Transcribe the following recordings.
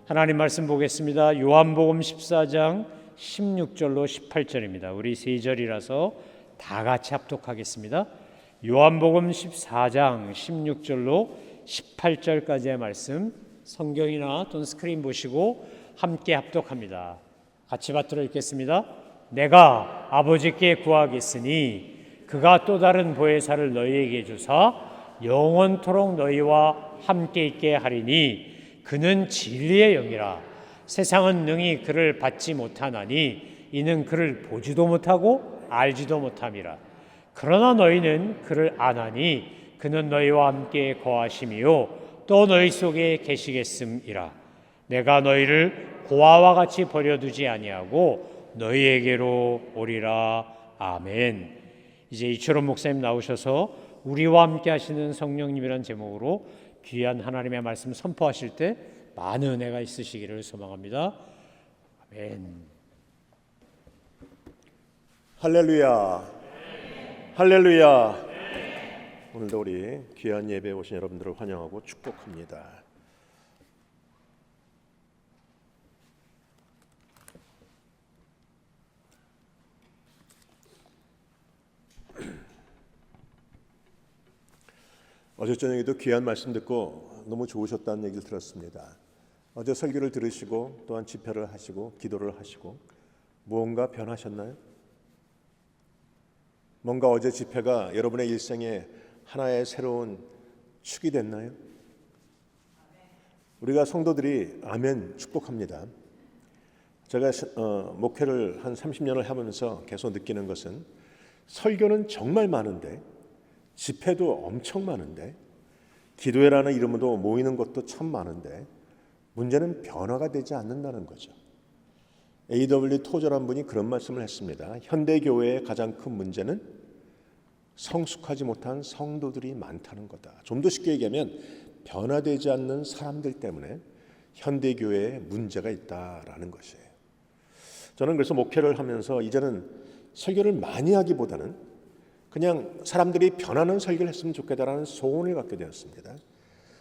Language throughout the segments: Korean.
하나님 말씀 보겠습니다. 요한복음 14장 16절로 18절입니다. 우리 세 절이라서 다 같이 합독하겠습니다. 요한복음 14장 16절로 18절까지의 말씀, 성경이나 또는 스크린 보시고 함께 합독합니다. 같이 받들어 읽겠습니다. 내가 아버지께 구하겠으니 그가 또 다른 보혜사를 너희에게 주사 영원토록 너희와 함께 있게 하리니 그는 진리의 영이라. 세상은 능히 그를 받지 못하나니 이는 그를 보지도 못하고 알지도 못함이라. 그러나 너희는 그를 아나니 그는 너희와 함께 거하심이요 또 너희 속에 계시겠음이라. 내가 너희를 고아와 같이 버려두지 아니하고 너희에게로 오리라. 아멘. 이제 이철원 목사님 나오셔서 우리와 함께 하시는 성령님이란 제목으로 귀한 하나님의 말씀 선포하실 때 많은 은혜가 있으시기를 소망합니다. 아멘. 할렐루야. 할렐루야. 오늘도 우리 귀한 예배에 오신 여러분들을 환영하고 축복합니다. 어제 저녁에도 귀한 말씀 듣고 너무 좋으셨다는 얘기를 들었습니다. 어제 설교를 들으시고 또한 집회를 하시고 기도를 하시고 무언가 변하셨나요? 뭔가 어제 집회가 여러분의 일생에 하나의 새로운 축이 됐나요? 우리가 성도들이 아멘 축복합니다. 제가 목회를 한 30년을 하면서 계속 느끼는 것은 설교는 정말 많은데 집회도 엄청 많은데 기도회라는 이름으로 모이는 것도 참 많은데 문제는 변화가 되지 않는다는 거죠. A.W. 토저란 분이 그런 말씀을 했습니다. 현대교회의 가장 큰 문제는 성숙하지 못한 성도들이 많다는 거다. 좀 더 쉽게 얘기하면 변화되지 않는 사람들 때문에 현대교회에 문제가 있다라는 것이에요. 저는 그래서 목회를 하면서 이제는 설교를 많이 하기보다는 그냥 사람들이 변하는 설교를 했으면 좋겠다라는 소원을 갖게 되었습니다.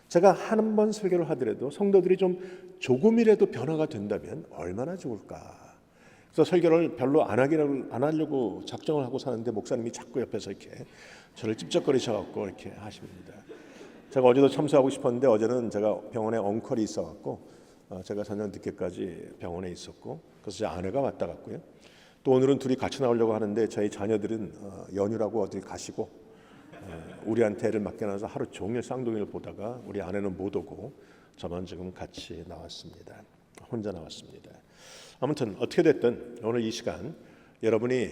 제가 한 번 설교를 하더라도 성도들이 좀 조금이라도 변화가 된다면 얼마나 좋을까. 그래서 설교를 별로 안 하려고 작정을 하고 사는데 목사님이 자꾸 옆에서 이렇게 저를 찝쩍거리셔갖고 이렇게 하십니다. 제가 어제도 참석하고 싶었는데 어제는 제가 병원에 엉컬이 있어갖고 제가 저녁 늦게까지 병원에 있었고 그래서 제 아내가 왔다 갔고요. 또 오늘은 둘이 같이 나오려고 하는데 저희 자녀들은 연휴라고 어딜 가시고 우리한테 애를 맡겨놔서 하루 종일 쌍둥이를 보다가 우리 아내는 못 오고 저만 지금 같이 나왔습니다. 혼자 나왔습니다. 아무튼 어떻게 됐든 오늘 이 시간 여러분이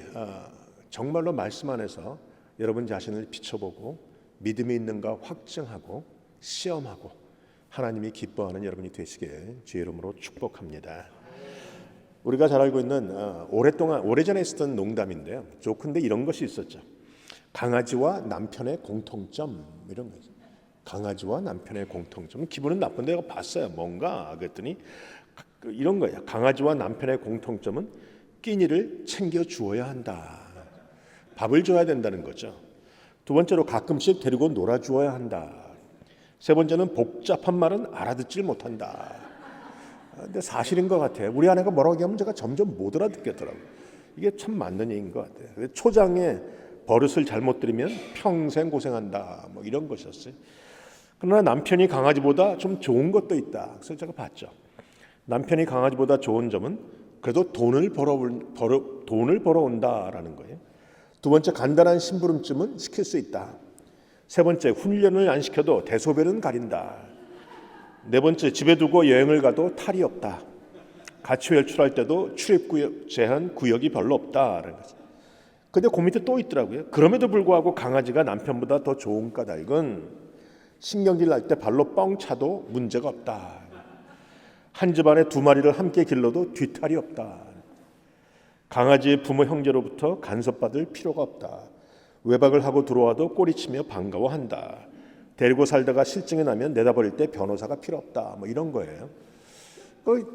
정말로 말씀 안에서 여러분 자신을 비춰보고 믿음이 있는가 확증하고 시험하고 하나님이 기뻐하는 여러분이 되시길 주의 이름으로 축복합니다. 우리가 잘 알고 있는 오래전에 있었던 농담인데요. 조컨대 이런 것이 있었죠. 강아지와 남편의 공통점 이런 거죠. 강아지와 남편의 공통점. 기분은 나쁜데 내가 봤어요. 뭔가 그랬더니 이런 거예요. 강아지와 남편의 공통점은 끼니를 챙겨 주어야 한다. 밥을 줘야 된다는 거죠. 두 번째로 가끔씩 데리고 놀아 주어야 한다. 세 번째는 복잡한 말은 알아듣질 못한다. 근데 사실인 것 같아요. 우리 아내가 뭐라고 얘기하면 제가 점점 못 알아듣겠더라고요. 이게 참 맞는 얘기인 것 같아요. 초장에 버릇을 잘못 들이면 평생 고생한다. 뭐 이런 것이었어요. 그러나 남편이 강아지보다 좀 좋은 것도 있다. 그래서 제가 봤죠. 남편이 강아지보다 좋은 점은 그래도 돈을 벌어온다라는 거예요. 두 번째, 간단한 심부름쯤은 시킬 수 있다. 세 번째, 훈련을 안 시켜도 대소변은 가린다. 네 번째, 집에 두고 여행을 가도 탈이 없다. 같이 외출할 때도 출입구역 제한 구역이 별로 없다라는 거죠. 근데 그 밑에 또 있더라고요. 그럼에도 불구하고 강아지가 남편보다 더 좋은 까닭은 신경질 날 때 발로 뻥 차도 문제가 없다. 한 집안에 두 마리를 함께 길러도 뒤탈이 없다. 강아지의 부모 형제로부터 간섭받을 필요가 없다. 외박을 하고 들어와도 꼬리치며 반가워한다. 데리고 살다가 실증이 나면 내다버릴 때 변호사가 필요 없다. 뭐 이런 거예요.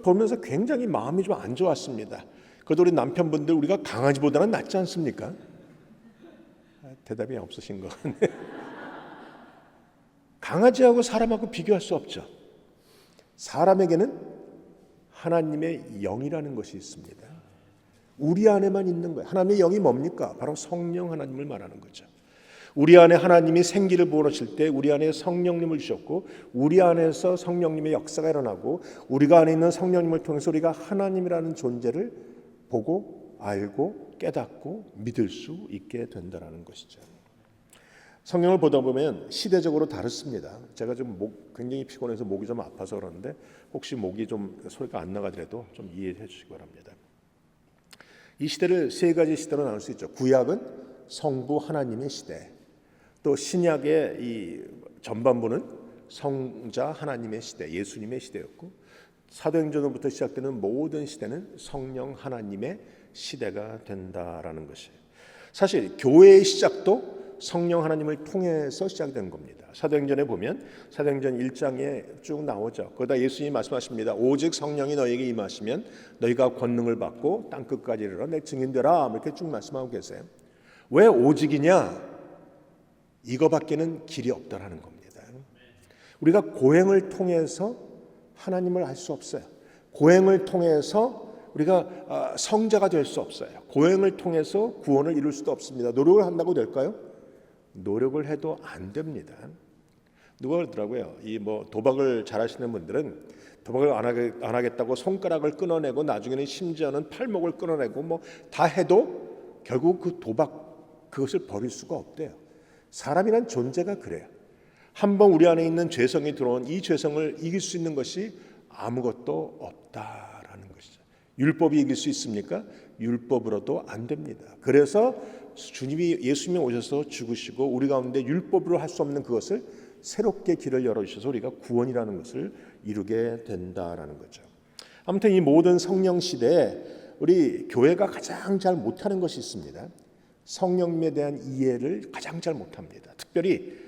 보면서 굉장히 마음이 좀 안 좋았습니다. 그래도 우리 남편분들 우리가 강아지보다는 낫지 않습니까? 대답이 없으신 것 같네. 강아지하고 사람하고 비교할 수 없죠. 사람에게는 하나님의 영이라는 것이 있습니다. 우리 안에만 있는 거예요. 하나님의 영이 뭡니까? 바로 성령 하나님을 말하는 거죠. 우리 안에 하나님이 생기를 부어넣으실 때 우리 안에 성령님을 주셨고 우리 안에서 성령님의 역사가 일어나고 우리가 안에 있는 성령님을 통해서 우리가 하나님이라는 존재를 보고 알고 깨닫고 믿을 수 있게 된다는 것이죠. 성경을 보다 보면 시대적으로 다릅니다. 제가 좀 굉장히 피곤해서 목이 좀 아파서 그러는데 혹시 목이 좀 소리가 안 나가더라도 좀 이해해 주시기 바랍니다. 이 시대를 세 가지 시대로 나눌 수 있죠. 구약은 성부 하나님의 시대, 또 신약의 이 전반부는 성자 하나님의 시대, 예수님의 시대였고, 사도행전부터 시작되는 모든 시대는 성령 하나님의 시대가 된다라는 것이에요. 사실 교회의 시작도 성령 하나님을 통해서 시작된 겁니다. 사도행전에 보면 사도행전 1장에 쭉 나오죠. 거기다 예수님이 말씀하십니다. 오직 성령이 너에게 임하시면 너희가 권능을 받고 땅끝까지 이르러 내 증인되라, 이렇게 쭉 말씀하고 계세요. 왜 오직이냐? 이거밖에는 길이 없다라는 겁니다. 우리가 고행을 통해서 하나님을 알 수 없어요. 고행을 통해서 우리가 성자가 될 수 없어요. 고행을 통해서 구원을 이룰 수도 없습니다. 노력을 한다고 될까요? 노력을 해도 안 됩니다. 누가 그러더라고요. 이 도박을 잘하시는 분들은 도박을 안 하겠다고 손가락을 끊어내고 나중에는 심지어는 팔목을 끊어내고 다 해도 결국 그 도박 그것을 버릴 수가 없대요. 사람이란 존재가 그래요. 한번 우리 안에 있는 죄성이 들어온 이 죄성을 이길 수 있는 것이 아무것도 없다라는 것이죠. 율법이 이길 수 있습니까? 율법으로도 안 됩니다. 그래서 예수님이 오셔서 죽으시고 우리 가운데 율법으로 할 수 없는 그것을 새롭게 길을 열어주셔서 우리가 구원이라는 것을 이루게 된다라는 거죠. 아무튼 이 모든 성령 시대에 우리 교회가 가장 잘 못하는 것이 있습니다. 성령님에 대한 이해를 가장 잘 못합니다. 특별히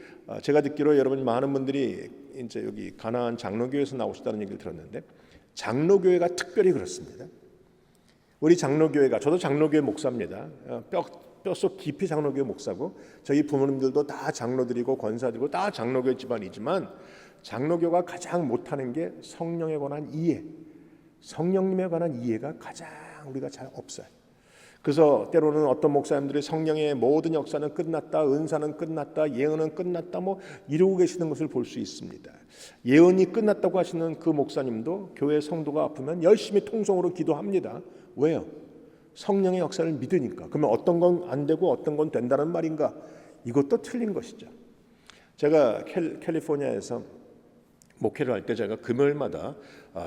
제가 듣기로 여러분 많은 분들이 이제 여기 가나안 장로교회에서 나오셨다는 얘기를 들었는데 장로교회가 특별히 그렇습니다. 우리 장로교회가, 저도 장로교회 목사입니다. 뼛속 깊이 장로교회 목사고 저희 부모님들도 다 장로들이고 권사들이고 다 장로교회 집안이지만 장로교가 가장 못하는 게 성령에 관한 이해, 성령님에 관한 이해가 가장 우리가 잘 없어요. 그래서 때로는 어떤 목사님들이 성령의 모든 역사는 끝났다, 은사는 끝났다, 예언은 끝났다 이러고 계시는 것을 볼 수 있습니다. 예언이 끝났다고 하시는 그 목사님도 교회 성도가 아프면 열심히 통성으로 기도합니다. 왜요? 성령의 역사를 믿으니까. 그러면 어떤 건 안 되고 어떤 건 된다는 말인가? 이것도 틀린 것이죠. 제가 캘리포니아에서 목회를 할 때 제가 금요일마다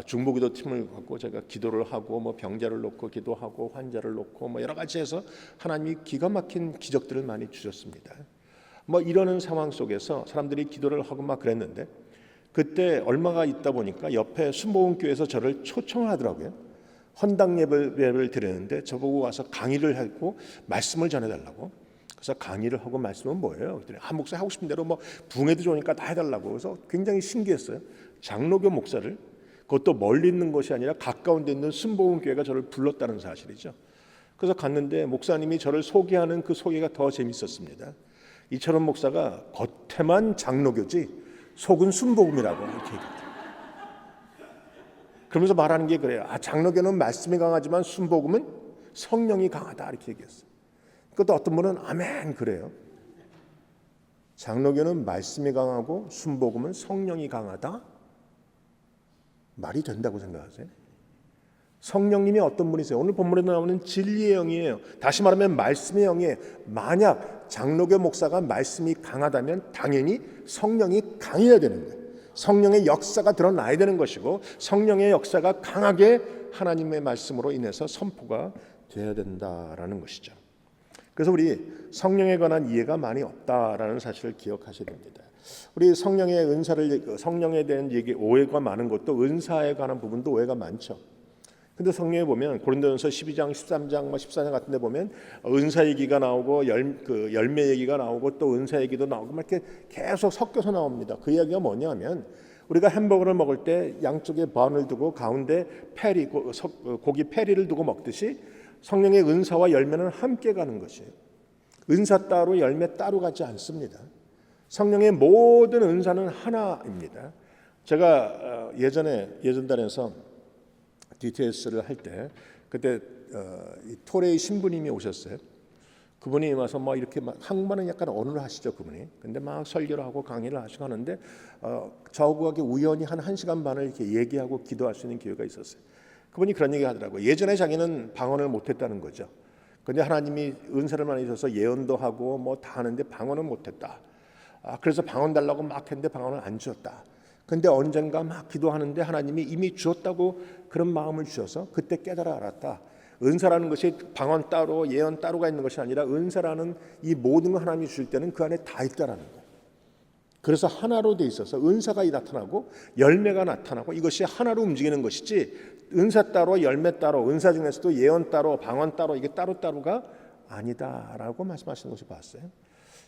중보기도 팀을 갖고 제가 기도를 하고 병자를 놓고 기도하고 환자를 놓고 여러 가지 해서 하나님이 기가 막힌 기적들을 많이 주셨습니다. 이러는 상황 속에서 사람들이 기도를 하고 그랬는데 그때 얼마가 있다 보니까 옆에 순복음교회에서 저를 초청을 하더라고요. 헌당 예배를 드리는데 저보고 와서 강의를 하고 말씀을 전해달라고. 그래서 강의를 하고 말씀은 뭐예요? 그랬더니 목사 하고 싶은 대로 부흥회도 좋으니까 다 해달라고. 그래서 굉장히 신기했어요. 장로교 목사를, 그것도 멀리 있는 것이 아니라 가까운 데 있는 순복음교회가 저를 불렀다는 사실이죠. 그래서 갔는데 목사님이 저를 소개하는 그 소개가 더 재밌었습니다. 이철원 목사가 겉에만 장로교지 속은 순복음이라고 이렇게 얘기합니다. 그러면서 말하는 게 그래요. 장로교는 말씀이 강하지만 순복음은 성령이 강하다 이렇게 얘기했어요. 그것도 어떤 분은 아멘 그래요. 장로교는 말씀이 강하고 순복음은 성령이 강하다? 말이 된다고 생각하세요? 성령님이 어떤 분이세요? 오늘 본문에 나오는 진리의 영이에요. 다시 말하면 말씀의 영이에요. 만약 장로교 목사가 말씀이 강하다면 당연히 성령이 강해야 되는 거예요. 성령의 역사가 드러나야 되는 것이고 성령의 역사가 강하게 하나님의 말씀으로 인해서 선포가 되어야 된다라는 것이죠. 그래서 우리 성령에 관한 이해가 많이 없다라는 사실을 기억하셔야 됩니다. 우리 성령의 은사를, 성령에 대한 얘기 오해가 많은 것도 은사에 관한 부분도 오해가 많죠. 근데 성경에 보면 고린도전서 12장, 13장, 14장 같은 데 보면 은사 얘기가 나오고 열매 얘기가 나오고 또 은사 얘기도 나오고 이렇게 계속 섞여서 나옵니다. 그 이야기가 뭐냐면 우리가 햄버거를 먹을 때 양쪽에 번을 두고 가운데 고기 페리를 두고 먹듯이 성령의 은사와 열매는 함께 가는 것이에요. 은사 따로 열매 따로 가지 않습니다. 성령의 모든 은사는 하나입니다. 제가 예전 달에서 DTS를 할 때 그때 이 토레이 신부님이 오셨어요. 그분이 와서 뭐 이렇게 막 한국말은 약간 언어를 하시죠, 그분이. 근데 막 설교를 하고 강의를 하시고 하는데 저하고 우연히 한 1시간 반을 이렇게 얘기하고 기도할 수 있는 기회가 있었어요. 그분이 그런 얘기 하더라고요. 예전에 자기는 방언을 못했다는 거죠. 근데 하나님이 은사를 많이 주셔서 예언도 하고 뭐 다 하는데 방언은 못했다. 그래서 방언 달라고 막 했는데 방언을 안 주었다. 근데 언젠가 막 기도하는데 하나님이 이미 주었다고 그런 마음을 주셔서 그때 깨달아 알았다. 은사라는 것이 방언 따로 예언 따로가 있는 것이 아니라 은사라는 이 모든 걸 하나님이 주실 때는 그 안에 다 있다라는 거예요. 그래서 하나로 돼 있어서 은사가 나타나고 열매가 나타나고 이것이 하나로 움직이는 것이지 은사 따로 열매 따로 은사 중에서도 예언 따로 방언 따로 이게 따로따로가 아니다라고 말씀하시는 것을 봤어요.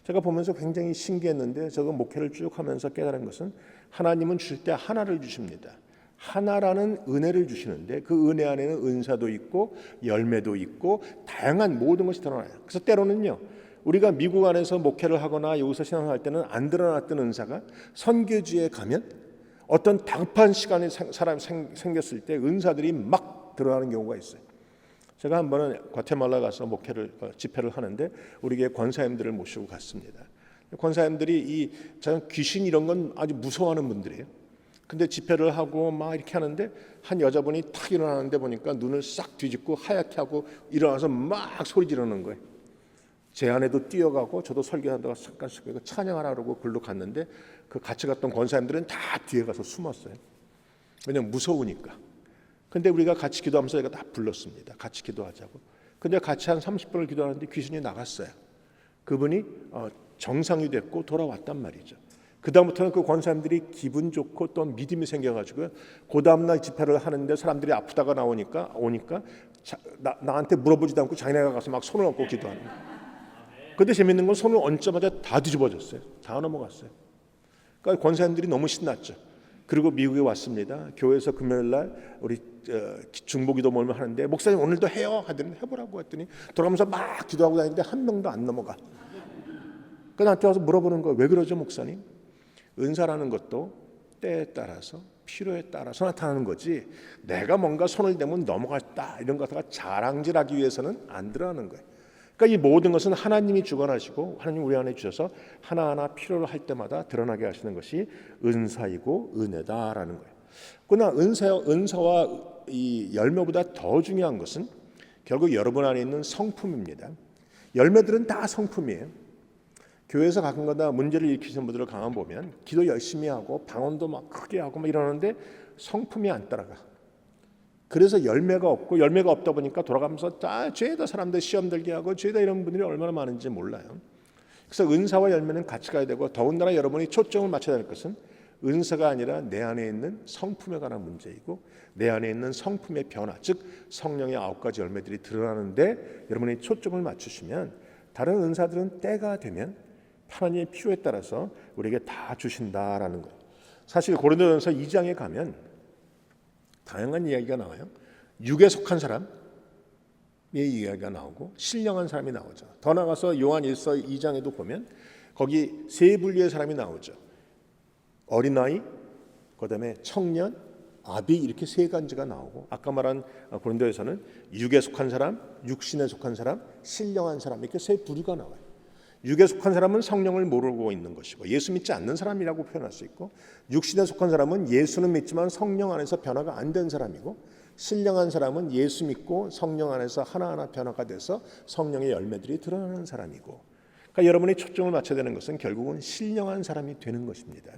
제가 보면서 굉장히 신기했는데 저거 목회를 쭉 하면서 깨달은 것은 하나님은 주실 때 하나를 주십니다. 하나라는 은혜를 주시는데 그 은혜 안에는 은사도 있고 열매도 있고 다양한 모든 것이 드러나요. 그래서 때로는요. 우리가 미국 안에서 목회를 하거나 여기서 신앙할 때는 안 드러났던 은사가 선교지에 가면 어떤 당판 시간에 사람이 생겼을 때 은사들이 막 드러나는 경우가 있어요. 제가 한 번은 과테말라 가서 집회를 하는데 우리 교회 권사님들을 모시고 갔습니다. 권사님들이 이 귀신 이런 건 아주 무서워하는 분들이에요. 근데 집회를 하고 막 이렇게 하는데 한 여자분이 탁 일어나는데 보니까 눈을 싹 뒤집고 하얗게 하고 일어나서 막 소리 지르는 거예요. 제 안에도 뛰어가고 저도 설교하다가 잠깐 찬양하라 그러고 글로 갔는데 그 같이 갔던 권사님들은 다 뒤에 가서 숨었어요. 왜냐면 무서우니까. 근데 우리가 같이 기도하면서 제가 다 불렀습니다. 같이 기도하자고. 근데 같이 한 30분을 기도하는데 귀신이 나갔어요. 그분이 정상이 됐고 돌아왔단 말이죠. 그 다음부터는 그 권사님들이 기분 좋고 또 믿음이 생겨가지고 그 다음날 집회를 하는데 사람들이 아프다가 오니까 나한테 물어보지도 않고 자기네가 가서 막 손을 얹고 기도하는 거예요. 근데 재밌는 건 손을 얹자마자 다 뒤집어졌어요. 다 넘어갔어요. 그러니까 권사님들이 너무 신났죠. 그리고 미국에 왔습니다. 교회에서 금요일날 우리 중보기도 모임을 하는데 목사님 오늘도 해요 하더니 해보라고 했더니 돌아가면서 막 기도하고 다니는데 한 명도 안 넘어가. 그러니까 나한테 와서 물어보는 거예요. 왜 그러죠 목사님? 은사라는 것도 때에 따라서 필요에 따라서 나타나는 거지 내가 뭔가 손을 대면 넘어갔다 이런 것 갖다가 자랑질하기 위해서는 안 들어가는 거예요. 그러니까 이 모든 것은 하나님이 주관하시고 하나님 우리 안에 주셔서 하나하나 필요로 할 때마다 드러나게 하시는 것이 은사이고 은혜다라는 거예요. 그러나 은사와 이 열매보다 더 중요한 것은 결국 여러분 안에 있는 성품입니다. 열매들은 다 성품이에요. 교회에서 가끔가다 문제를 일으키시는 분들을 가만 보면 기도 열심히 하고 방언도 막 크게 하고 막 이러는데 성품이 안 따라가. 그래서 열매가 없고 열매가 없다 보니까 돌아가면서 죄다 사람들 시험 들게 하고 죄다 이런 분들이 얼마나 많은지 몰라요. 그래서 은사와 열매는 같이 가야 되고 더군다나 여러분이 초점을 맞춰야 될 것은 은사가 아니라 내 안에 있는 성품에 관한 문제이고 내 안에 있는 성품의 변화 즉 성령의 9가지 열매들이 드러나는데 여러분이 초점을 맞추시면 다른 은사들은 때가 되면 하나님의 필요에 따라서 우리에게 다 주신다라는 거예요. 사실 고린도전서 2장에 가면 다양한 이야기가 나와요. 육에 속한 사람의 이야기가 나오고 신령한 사람이 나오죠. 더 나가서 요한일서 2장에도 보면 거기 세 분류의 사람이 나오죠. 어린아이, 그다음에 청년, 아비 이렇게 세 가지가 나오고 아까 말한 고린도에서는 육에 속한 사람, 육신에 속한 사람, 신령한 사람 이렇게 세 부류가 나와요. 육에 속한 사람은 성령을 모르고 있는 것이고 예수 믿지 않는 사람이라고 표현할 수 있고 육신에 속한 사람은 예수는 믿지만 성령 안에서 변화가 안 된 사람이고 신령한 사람은 예수 믿고 성령 안에서 하나하나 변화가 돼서 성령의 열매들이 드러나는 사람이고 그러니까 여러분이 초점을 맞춰야 되는 것은 결국은 신령한 사람이 되는 것입니다.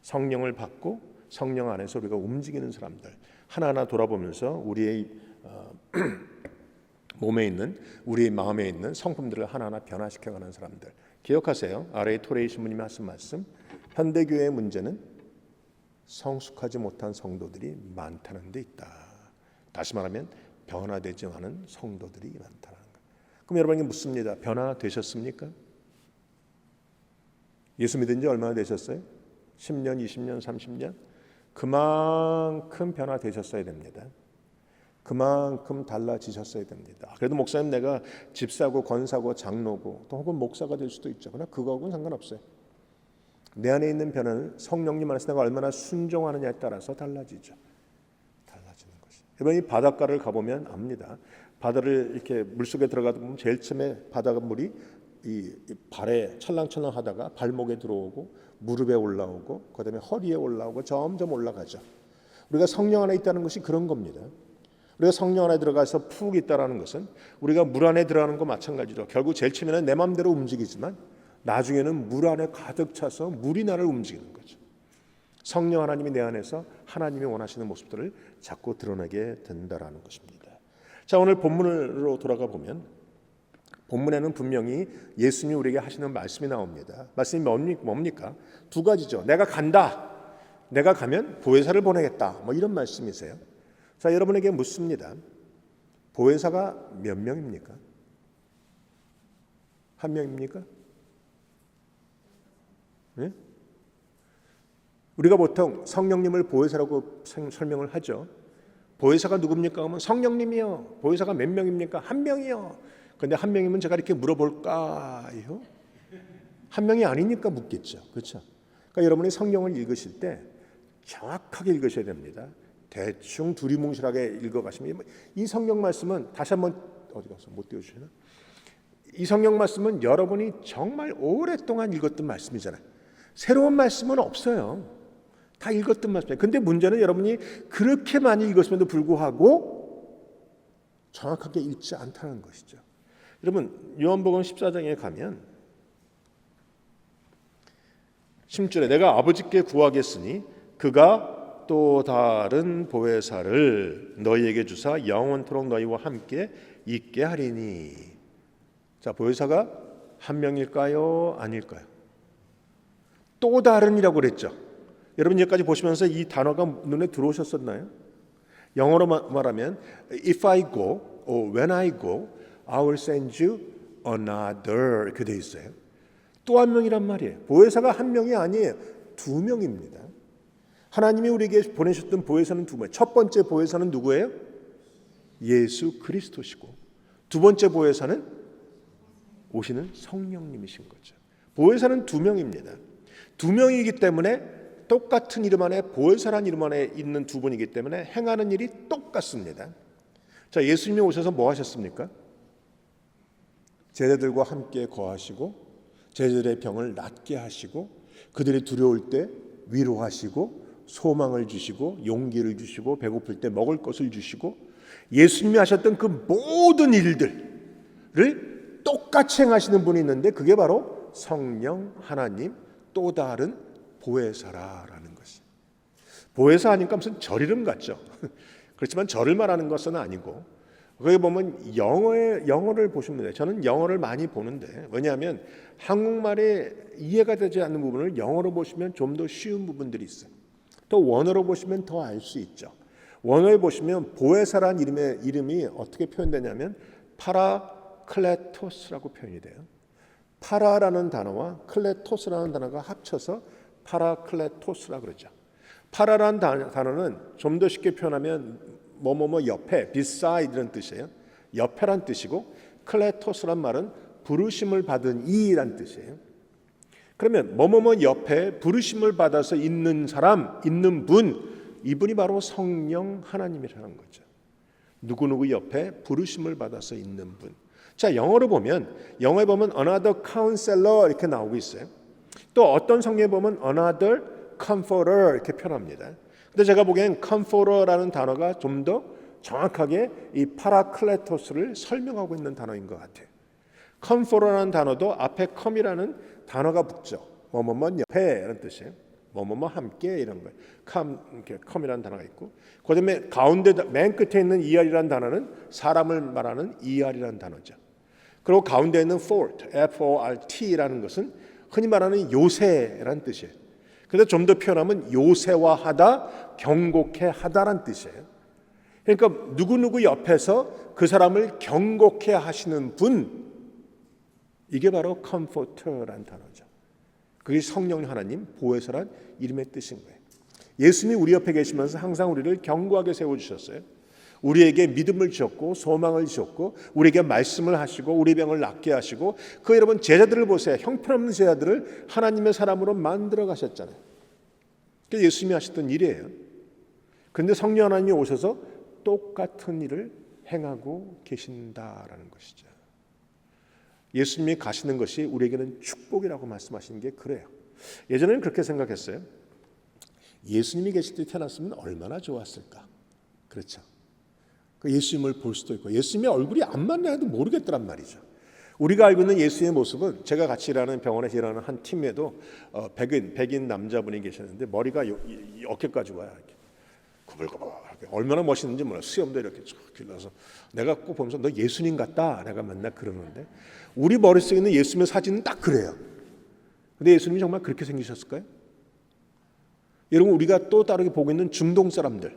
성령을 받고 성령 안에서 우리가 움직이는 사람들 하나하나 돌아보면서 우리의 몸에 있는 우리의 마음에 있는 성품들을 하나하나 변화시켜가는 사람들 기억하세요. 아래에 토레이 신부님이 하신 말씀 현대교회의 문제는 성숙하지 못한 성도들이 많다는 데 있다. 다시 말하면 변화되지 않은 성도들이 많다는 것. 그럼 여러분에게 묻습니다. 변화되셨습니까? 예수 믿은 지 얼마나 되셨어요? 10년, 20년, 30년? 그만큼 변화되셨어야 됩니다. 그만큼 달라지셨어야 됩니다. 그래도 목사님 내가 집사고 권사고 장로고 또 혹은 목사가 될 수도 있죠. 그러나 그거하고는 상관없어요. 내 안에 있는 변화는 성령님 안에서 내가 얼마나 순종하느냐에 따라서 달라지죠. 달라지는 것이. 여러분 이 바닷가를 가보면 압니다. 바다를 이렇게 물속에 들어가다 보면 제일 처음에 바닷물이 이 발에 찰랑찰랑 하다가 발목에 들어오고 무릎에 올라오고 그다음에 허리에 올라오고 점점 올라가죠. 우리가 성령 안에 있다는 것이 그런 겁니다. 우리가 성령 안에 들어가서 푹 있다라는 것은 우리가 물 안에 들어가는 거 마찬가지로 결국 제일 처음에는 내 마음대로 움직이지만 나중에는 물 안에 가득 차서 물이 나를 움직이는 거죠. 성령 하나님이 내 안에서 하나님이 원하시는 모습들을 자꾸 드러내게 된다라는 것입니다. 자, 오늘 본문으로 돌아가 보면 본문에는 분명히 예수님이 우리에게 하시는 말씀이 나옵니다. 말씀이 뭡니까? 두 가지죠. 내가 간다. 내가 가면 보혜사를 보내겠다. 뭐 이런 말씀이세요. 자, 여러분에게 묻습니다. 보혜사가 몇 명입니까? 한 명입니까? 네? 우리가 보통 성령님을 보혜사라고 설명을 하죠. 보혜사가 누굽니까? 하면 성령님이요. 보혜사가 몇 명입니까? 한 명이요. 그런데 한 명이면 제가 이렇게 물어볼까요? 한 명이 아니니까 묻겠죠. 그렇죠? 그러니까 여러분이 성경을 읽으실 때 정확하게 읽으셔야 됩니다. 대충 두리뭉실하게 읽어가시면 이 성경 말씀은 다시 한번 어디 가서 못 띄워주시나? 이 성경 말씀은 여러분이 정말 오랫동안 읽었던 말씀이잖아요. 새로운 말씀은 없어요. 다 읽었던 말씀이에요. 근데 문제는 여러분이 그렇게 많이 읽었음에도 불구하고 정확하게 읽지 않다는 것이죠. 여러분 요한복음 14장에 가면 10절에 내가 아버지께 구하겠으니 그가 또 다른 보혜사를 너희에게 주사 영원토록 너희와 함께 있게 하리니. 자, 보혜사가 한 명일까요? 아닐까요? 또 다른이라고 그랬죠. 여러분 여기까지 보시면서 이 단어가 눈에 들어오셨었나요? 영어로 말하면 if I go or when I go I will send you another 이렇게 돼 있어요. 또 한 명이란 말이에요. 보혜사가 한 명이 아니에요. 두 명입니다. 하나님이 우리에게 보내셨던 보혜사는 두 명. 첫 번째 보혜사는 누구예요? 예수 그리스도시고 두 번째 보혜사는 오시는 성령님이신 거죠. 보혜사는 두 명입니다. 두 명이기 때문에 똑같은 이름 안에 보혜사라는 이름 안에 있는 두 분이기 때문에 행하는 일이 똑같습니다. 자, 예수님이 오셔서 뭐 하셨습니까? 제자들과 함께 거하시고 제자들의 병을 낫게 하시고 그들이 두려울 때 위로하시고 소망을 주시고 용기를 주시고 배고플 때 먹을 것을 주시고 예수님이 하셨던 그 모든 일들을 똑같이 행하시는 분이 있는데 그게 바로 성령 하나님 또 다른 보혜사라는 것이. 보혜사 하니까 무슨 절 이름 같죠. 그렇지만 절을 말하는 것은 아니고 거기 보면 영어를 보시면 돼요. 저는 영어를 많이 보는데 왜냐하면 한국말에 이해가 되지 않는 부분을 영어로 보시면 좀 더 쉬운 부분들이 있어요. 또 원어로 보시면 더 알 수 있죠. 원어에 보시면 보혜사라는 이름이 어떻게 표현되냐면 파라클레토스라고 표현이 돼요. 파라라는 단어와 클레토스라는 단어가 합쳐서 파라클레토스라고 그러죠. 파라라는 단어는 좀 더 쉽게 표현하면 뭐뭐뭐 옆에, beside 이런 뜻이에요. 옆에란 뜻이고 클레토스란 말은 부르심을 받은 이란 뜻이에요. 그러면 뭐뭐뭐 옆에 부르심을 받아서 있는 사람, 있는 분, 이분이 바로 성령 하나님이라는 거죠. 누구누구 옆에 부르심을 받아서 있는 분. 자, 영어에 보면 another counselor 이렇게 나오고 있어요. 또 어떤 성경에 보면 another comforter 이렇게 표현합니다. 근데 제가 보기엔 comforter라는 단어가 좀 더 정확하게 이 파라클레토스를 설명하고 있는 단어인 것 같아요. comforter라는 단어도 앞에 come이라는 단어가 붙죠. 뭐뭐뭐 옆에 이런 뜻이에요. 뭐뭐뭐 함께 이런 거예요. come이라는 단어가 있고 그다음에 가운데 맨 끝에 있는 er이라는 단어는 사람을 말하는 er이라는 단어죠. 그리고 가운데 있는 fort, F-O-R-T라는 것은 흔히 말하는 요새라는 뜻이에요. 그래서 좀 더 표현하면 요새화하다, 경고케 하다란 뜻이에요. 그러니까 누구누구 옆에서 그 사람을 경고케 하시는 분, 이게 바로 comforter라는 단어죠. 그게 성령 하나님, 보혜사란 이름의 뜻인 거예요. 예수님이 우리 옆에 계시면서 항상 우리를 견고하게 세워주셨어요. 우리에게 믿음을 주셨고 소망을 주셨고 우리에게 말씀을 하시고 우리 병을 낫게 하시고 그 여러분 제자들을 보세요. 형편없는 제자들을 하나님의 사람으로 만들어 가셨잖아요. 그게 예수님이 하셨던 일이에요. 그런데 성령 하나님이 오셔서 똑같은 일을 행하고 계신다라는 것이죠. 예수님이 가시는 것이 우리에게는 축복이라고 말씀하시는 게 그래요. 예전에는 그렇게 생각했어요. 예수님이 계실 때 태어났으면 얼마나 좋았을까. 그렇죠. 그 예수님을 볼 수도 있고 예수님의 얼굴이 안 만나도 모르겠더란 말이죠. 우리가 알고 있는 예수님의 모습은 제가 같이 일하는 병원에서 일하는 한 팀에도 백인 남자분이 계셨는데 머리가 어깨까지 와요. 이렇게 구불구불하게 얼마나 멋있는지 몰라. 수염도 이렇게 쭉 길러서 내가 꼭 보면서 너 예수님 같다 내가 맨날 그러는데 우리 머릿속에 있는 예수님의 사진은 딱 그래요. 근데 예수님이 정말 그렇게 생기셨을까요? 여러분 우리가 또 다르게 보고 있는 중동 사람들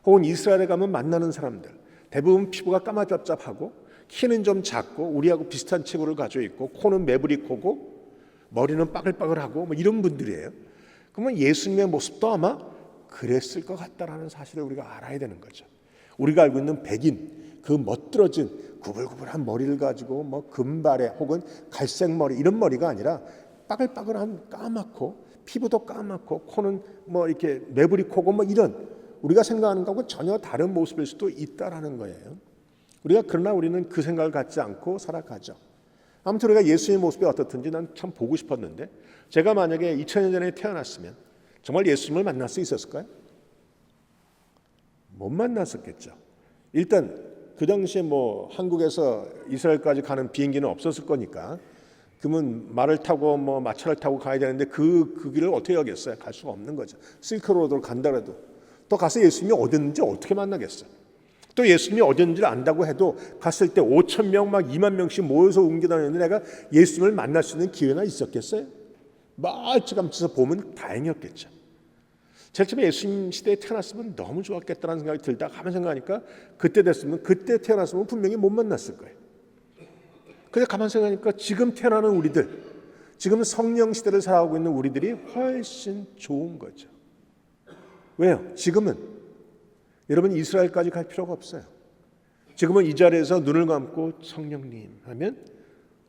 혹은 이스라엘에 가면 만나는 사람들 대부분 피부가 까마잡잡하고 키는 좀 작고 우리하고 비슷한 체구를 가지고 있고 코는 매부리 코고 머리는 빠글빠글하고 뭐 이런 분들이에요. 그러면 예수님의 모습도 아마 그랬을 것 같다라는 사실을 우리가 알아야 되는 거죠. 우리가 알고 있는 백인 그 멋들어진 구불구불한 머리를 가지고 뭐 금발에 혹은 갈색 머리 이런 머리가 아니라 빠글빠글한 까맣고 피부도 까맣고 코는 뭐 이렇게 매부리 코고 뭐 이런 우리가 생각하는 것하고 전혀 다른 모습일 수도 있다라는 거예요. 그러나 우리는 그 생각을 갖지 않고 살아가죠. 아무튼 우리가 예수님의 모습이 어떻든지 난 참 보고 싶었는데 제가 만약에 2000년 전에 태어났으면 정말 예수님을 만날 수 있었을까요? 못 만났었겠죠. 일단 그 당시에 뭐 한국에서 이스라엘까지 가는 비행기는 없었을 거니까 그러면 말을 타고 뭐 마차를 타고 가야 되는데 그 길을 어떻게 가겠어요? 갈 수가 없는 거죠. 실크로드를 간다라도 또 가서 예수님이 어딨는지 어떻게 만나겠어요? 또 예수님이 어딘지를 안다고 해도 갔을 때 5,000명 막 2만 명씩 모여서 옮겨다니는데 내가 예수님을 만날 수 있는 기회가 있었겠어요? 멀찌감치서 보면 다행이었겠죠. 제일 처음에 예수님 시대에 태어났으면 너무 좋았겠다는 생각이 들다가 가만 생각하니까 그때 태어났으면 분명히 못 만났을 거예요. 근데 가만 생각하니까 지금 태어나는 우리들, 지금 성령 시대를 살아가고 있는 우리들이 훨씬 좋은 거죠. 왜요? 지금은 여러분 이스라엘까지 갈 필요가 없어요. 지금은 이 자리에서 눈을 감고 성령님 하면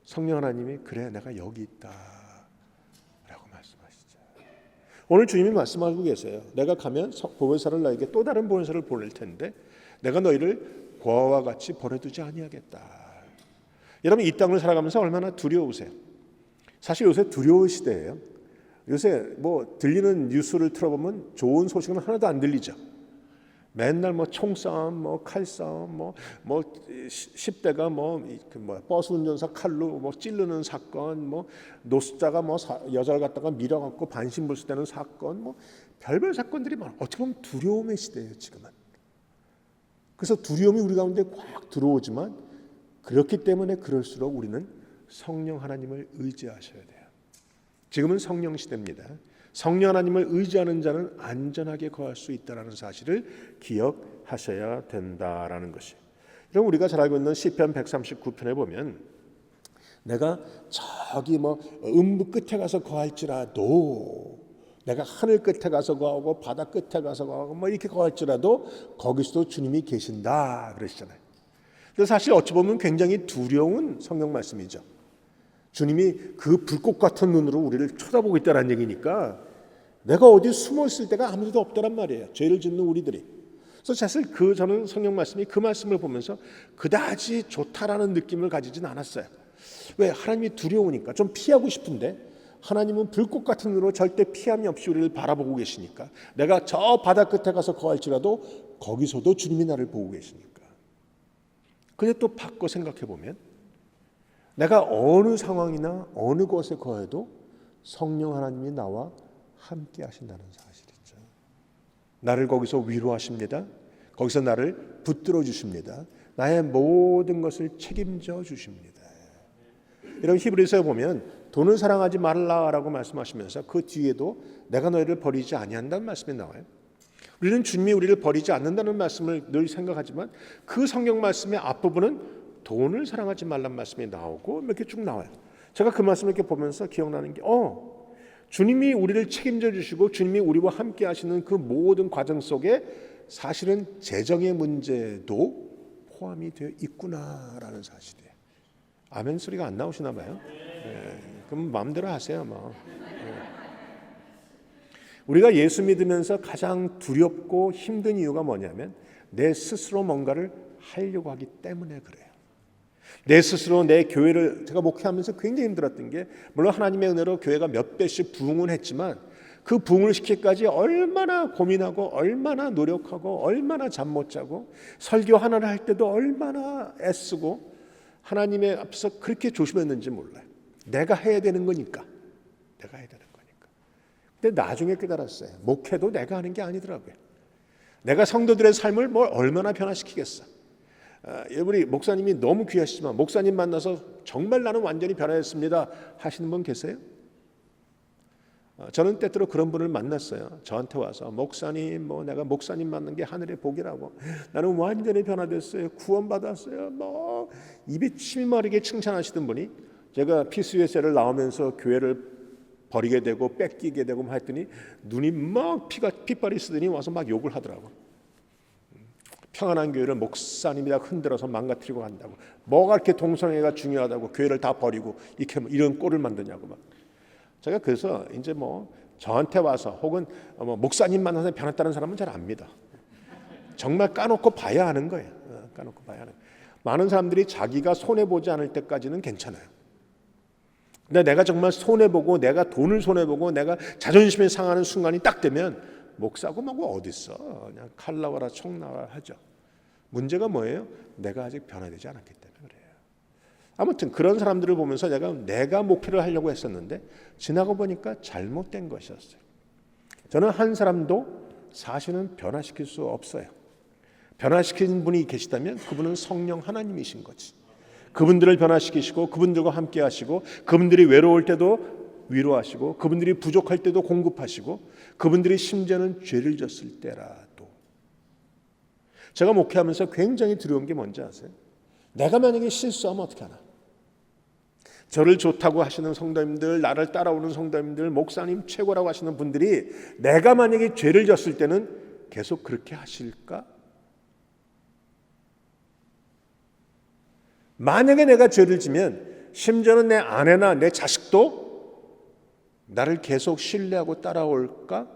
성령 하나님이 그래 내가 여기 있다 라고 말씀하시죠. 오늘 주님이 말씀하고 계세요. 내가 가면 보혜사를 너에게 또 다른 보혜사를 보낼 텐데 내가 너희를 고아와 같이 버려두지 아니하겠다. 여러분 이 땅을 살아가면서 얼마나 두려우세요? 사실 요새 두려운 시대예요. 요새 뭐 들리는 뉴스를 틀어보면 좋은 소식은 하나도 안 들리죠. 맨날 뭐 총싸움, 뭐 칼싸움, 뭐 10대가 버스 운전사 칼로 뭐 찌르는 사건, 뭐 노숙자가 뭐 여자를 갖다가 밀어갖고 반신불수되는 사건, 뭐 별별 사건들이 많아. 어떻게 보면 두려움의 시대예요 지금은. 그래서 두려움이 우리 가운데 꽉 들어오지만 그렇기 때문에 그럴수록 우리는 성령 하나님을 의지하셔야 돼요. 지금은 성령 시대입니다. 성령 하나님을 의지하는 자는 안전하게 거할 수 있다는 사실을 기억하셔야 된다라는 것이. 그럼 우리가 잘 알고 있는 시편 139편에 보면 내가 저기 뭐 음부 끝에 가서 거할지라도 내가 하늘 끝에 가서 거하고 바다 끝에 가서 거하고 뭐 이렇게 거할지라도 거기서도 주님이 계신다 그러시잖아요. 그래서 사실 어찌 보면 굉장히 두려운 성경 말씀이죠. 주님이 그 불꽃 같은 눈으로 우리를 쳐다보고 있다는 얘기니까 내가 어디 숨어 있을 데가 아무데도 없다란 말이에요. 죄를 짓는 우리들이. 그래서 사실 저는 성경 말씀이 그 말씀을 보면서 그다지 좋다라는 느낌을 가지진 않았어요. 왜? 하나님이 두려우니까 좀 피하고 싶은데 하나님은 불꽃 같은 눈으로 절대 피함이 없이 우리를 바라보고 계시니까 내가 저 바다 끝에 가서 거할지라도 거기서도 주님이 나를 보고 계시니까. 근데 또 바꿔 생각해 보면 내가 어느 상황이나 어느 곳에 거해도 성령 하나님이 나와 함께 하신다는 사실이죠. 나를 거기서 위로하십니다. 거기서 나를 붙들어 주십니다. 나의 모든 것을 책임져 주십니다. 여러분 히브리서에 보면 돈을 사랑하지 말라라고 말씀하시면서 그 뒤에도 내가 너희를 버리지 아니한다는 말씀이 나와요. 우리는 주님이 우리를 버리지 않는다는 말씀을 늘 생각하지만 그 성경 말씀의 앞부분은 돈을 사랑하지 말라는 말씀이 나오고 이렇게 쭉 나와요. 제가 그 말씀을 이렇게 보면서 기억나는 게 주님이 우리를 책임져 주시고 주님이 우리와 함께 하시는 그 모든 과정 속에 사실은 재정의 문제도 포함이 되어 있구나라는 사실이에요. 아멘 소리가 안 나오시나 봐요. 네, 그럼 마음대로 하세요. 우리가 예수 믿으면서 가장 두렵고 힘든 이유가 뭐냐면 내 스스로 뭔가를 하려고 하기 때문에 그래요. 내 스스로 내 교회를 제가 목회하면서 굉장히 힘들었던 게, 물론 하나님의 은혜로 교회가 몇 배씩 부흥은 했지만 그 부흥을 시키기까지 얼마나 고민하고 얼마나 노력하고 얼마나 잠 못 자고 설교 하나를 할 때도 얼마나 애쓰고 하나님의 앞에서 그렇게 조심했는지 몰라요. 내가 해야 되는 거니까. 내가 해야 되는 거니까. 근데 나중에 깨달았어요. 목회도 내가 하는 게 아니더라고요. 내가 성도들의 삶을 뭘 얼마나 변화시키겠어. 우리 목사님이 너무 귀하시지만 목사님 만나서 정말 나는 완전히 변화했습니다 하시는 분 계세요? 저는 때때로 그런 분을 만났어요. 저한테 와서 목사님, 내가 목사님 만난 게 하늘의 복이라고. 나는 완전히 변화됐어요. 구원받았어요. 입이 침이 마르게 칭찬하시던 분이, 제가 PCUS를 나오면서 교회를 버리게 되고 뺏기게 되고 했더니 눈이 막 핏발이 쓰더니 와서 막 욕을 하더라고. 평안한 교회를 목사님이 다 흔들어서 망가뜨리고 간다고. 뭐가 이렇게 동성애가 중요하다고 교회를 다 버리고 이런 꼴을 만드냐고 막. 제가 그래서 이제 저한테 와서 혹은 목사님 만나서 변했다는 사람은 잘 안 믿어. 정말 까놓고 봐야 하는 거예요. 까놓고 봐야 하는. 많은 사람들이 자기가 손해 보지 않을 때까지는 괜찮아요. 근데 내가 정말 손해 보고 내가 돈을 손해 보고 내가 자존심이 상하는 순간이 딱 되면 목사고 뭐고 어디 있어? 그냥 칼 나와라 총 나와라 하죠. 문제가 뭐예요? 내가 아직 변화되지 않았기 때문에 그래요. 아무튼 그런 사람들을 보면서 내가 목회를 하려고 했었는데 지나고 보니까 잘못된 것이었어요. 저는 한 사람도 사실은 변화시킬 수 없어요. 변화시키는 분이 계시다면 그분은 성령 하나님이신 거지. 그분들을 변화시키시고 그분들과 함께 하시고 그분들이 외로울 때도 위로하시고 그분들이 부족할 때도 공급하시고 그분들이 심지어는 죄를 졌을 때라도. 제가 목회하면서 굉장히 두려운 게 뭔지 아세요? 내가 만약에 실수하면 어떻게 하나? 저를 좋다고 하시는 성도님들, 나를 따라오는 성도님들, 목사님 최고라고 하시는 분들이 내가 만약에 죄를 졌을 때는 계속 그렇게 하실까? 만약에 내가 죄를 지면 심지어는 내 아내나 내 자식도 나를 계속 신뢰하고 따라올까?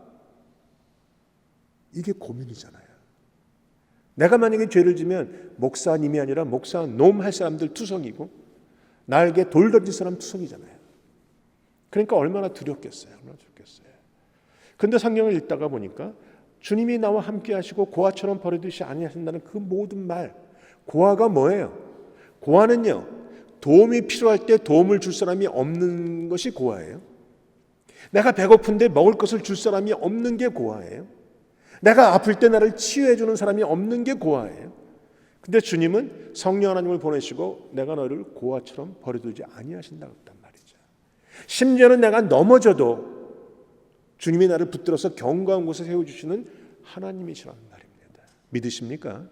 이게 고민이잖아요. 내가 만약에 죄를 지면 목사님이 아니라 목사 놈 할 사람들 투성이고 나에게 돌 던질 사람 투성이잖아요. 그러니까 얼마나 두렵겠어요. 얼마나 두렵겠어요. 그런데 성경을 읽다가 보니까 주님이 나와 함께 하시고 고아처럼 버리듯이 아니하신다는 그 모든 말, 고아가 뭐예요? 고아는요, 도움이 필요할 때 도움을 줄 사람이 없는 것이 고아예요. 내가 배고픈데 먹을 것을 줄 사람이 없는 게 고아예요. 내가 아플 때 나를 치유해 주는 사람이 없는 게 고아예요. 근데 주님은 성령 하나님을 보내시고 내가 너를 고아처럼 버려두지 아니하신다고 했단 말이죠. 심지어는 내가 넘어져도 주님이 나를 붙들어서 견고한 곳에 세워주시는 하나님이시라는 말입니다. 믿으십니까?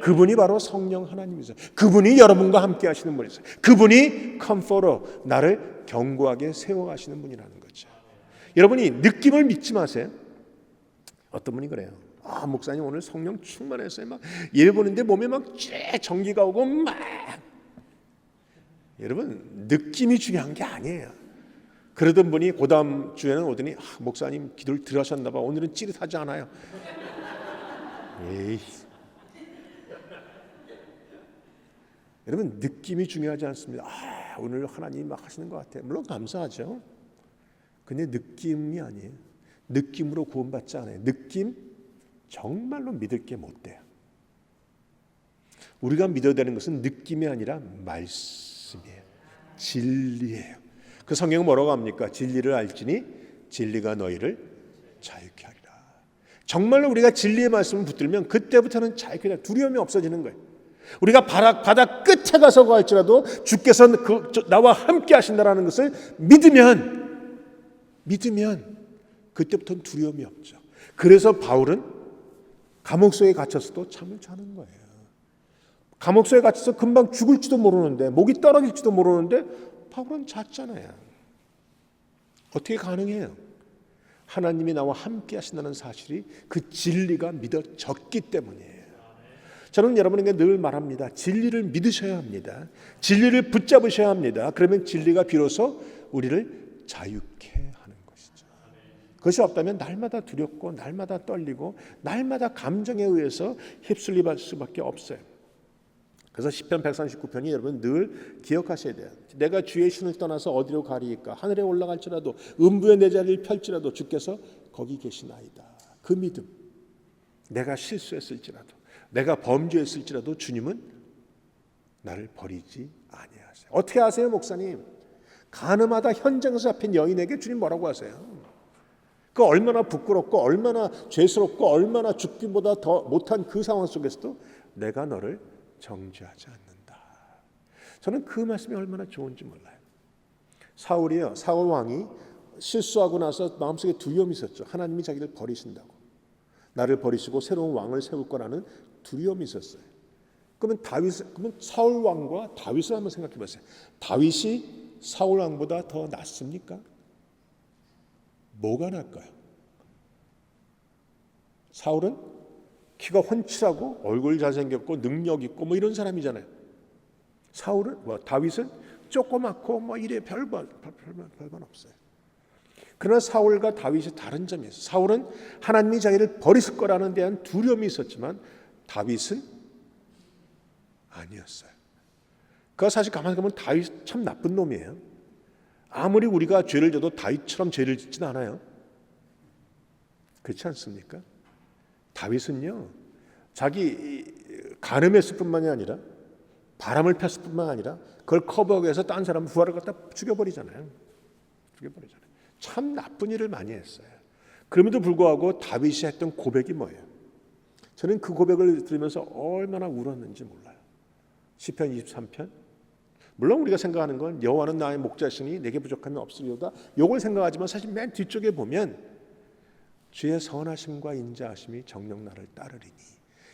그분이 바로 성령 하나님이세요. 그분이 여러분과 함께 하시는 분이세요. 그분이 컴포터, 나를 견고하게 세워가시는 분이라는 거죠. 여러분이 느낌을 믿지 마세요. 어떤 분이 그래요. 목사님 오늘 성령 충만했어요. 막 예배 보는데 몸에 막 전기가 오고 막. 여러분 느낌이 중요한 게 아니에요. 그러던 분이 그 다음 주에는 오더니 목사님 기도를 들으셨나 봐. 오늘은 찌릿하지 않아요. 에이. 여러분 느낌이 중요하지 않습니다. 오늘 하나님이 막 하시는 것 같아요. 물론 감사하죠. 근데 느낌이 아니에요. 느낌으로 구원받지 않아요. 느낌 정말로 믿을 게 못 돼요. 우리가 믿어야 되는 것은 느낌이 아니라 말씀이에요. 진리예요. 그 성경은 뭐라고 합니까? 진리를 알지니 진리가 너희를 자유케 하리라. 정말로 우리가 진리의 말씀을 붙들면 그때부터는 자유케 하리라. 두려움이 없어지는 거예요. 우리가 바다 끝에 가서 할지라도 주께서 나와 함께 하신다라는 것을 믿으면 그때부터는 두려움이 없죠. 그래서 바울은 감옥 속에 갇혔어도 잠을 자는 거예요. 감옥 속에 갇혀서 금방 죽을지도 모르는데 목이 떨어질지도 모르는데 바울은 잤잖아요. 어떻게 가능해요? 하나님이 나와 함께 하신다는 사실이 그 진리가 믿어졌기 때문이에요. 저는 여러분에게 늘 말합니다. 진리를 믿으셔야 합니다. 진리를 붙잡으셔야 합니다. 그러면 진리가 비로소 우리를 자유케 하는 것이죠. 그것이 없다면 날마다 두렵고 날마다 떨리고 날마다 감정에 의해서 휩쓸릴 수밖에 없어요. 그래서 시편 139편이 여러분 늘 기억하셔야 돼요. 내가 주의 신을 떠나서 어디로 가리이까? 하늘에 올라갈지라도 음부에 내 자리를 펼지라도 주께서 거기 계시나이다. 그 믿음. 내가 실수했을지라도 내가 범죄했을지라도 주님은 나를 버리지 아니하세요. 어떻게 아세요, 목사님? 가늠하다 현장에서 잡힌 여인에게 주님 뭐라고 하세요? 그 얼마나 부끄럽고 얼마나 죄스럽고 얼마나 죽기보다 더 못한 그 상황 속에서도 내가 너를 정죄하지 않는다. 저는 그 말씀이 얼마나 좋은지 몰라요. 사울이요, 사울 왕이 실수하고 나서 마음속에 두려움이 있었죠. 하나님이 자기를 버리신다고, 나를 버리시고 새로운 왕을 세울 거라는 두려움이 있었어요. 그러면 사울 왕과 다윗을 한번 생각해 보세요. 다윗이 사울 왕보다 더 낫습니까? 뭐가 나을까요? 사울은 키가 훤칠하고 얼굴 잘생겼고 능력 있고 뭐 이런 사람이잖아요. 다윗은 조그맣고 뭐 이래 별반 없어요. 그러나 사울과 다윗이 다른 점이 있어요. 사울은 하나님이 자기를 버리실 거라는 대한 두려움이 있었지만 다윗은 아니었어요. 그 사실 가만히 보면 다윗 참 나쁜 놈이에요. 아무리 우리가 죄를 져도 다윗처럼 죄를 짓진 않아요. 그렇지 않습니까? 다윗은요, 자기 간음했을 뿐만이 아니라 바람을 폈을 뿐만 아니라 그걸 커버하기 위해서 딴 사람 부하를 갖다 죽여버리잖아요. 참 나쁜 일을 많이 했어요. 그럼에도 불구하고 다윗이 했던 고백이 뭐예요? 저는 그 고백을 들으면서 얼마나 울었는지 몰라요. 시편 23편. 물론 우리가 생각하는 건 여호와는 나의 목자시니 내게 부족함이 없으리로다. 이걸 생각하지만 사실 맨 뒤쪽에 보면 주의 선하심과 인자하심이 정녕 나를 따르리니.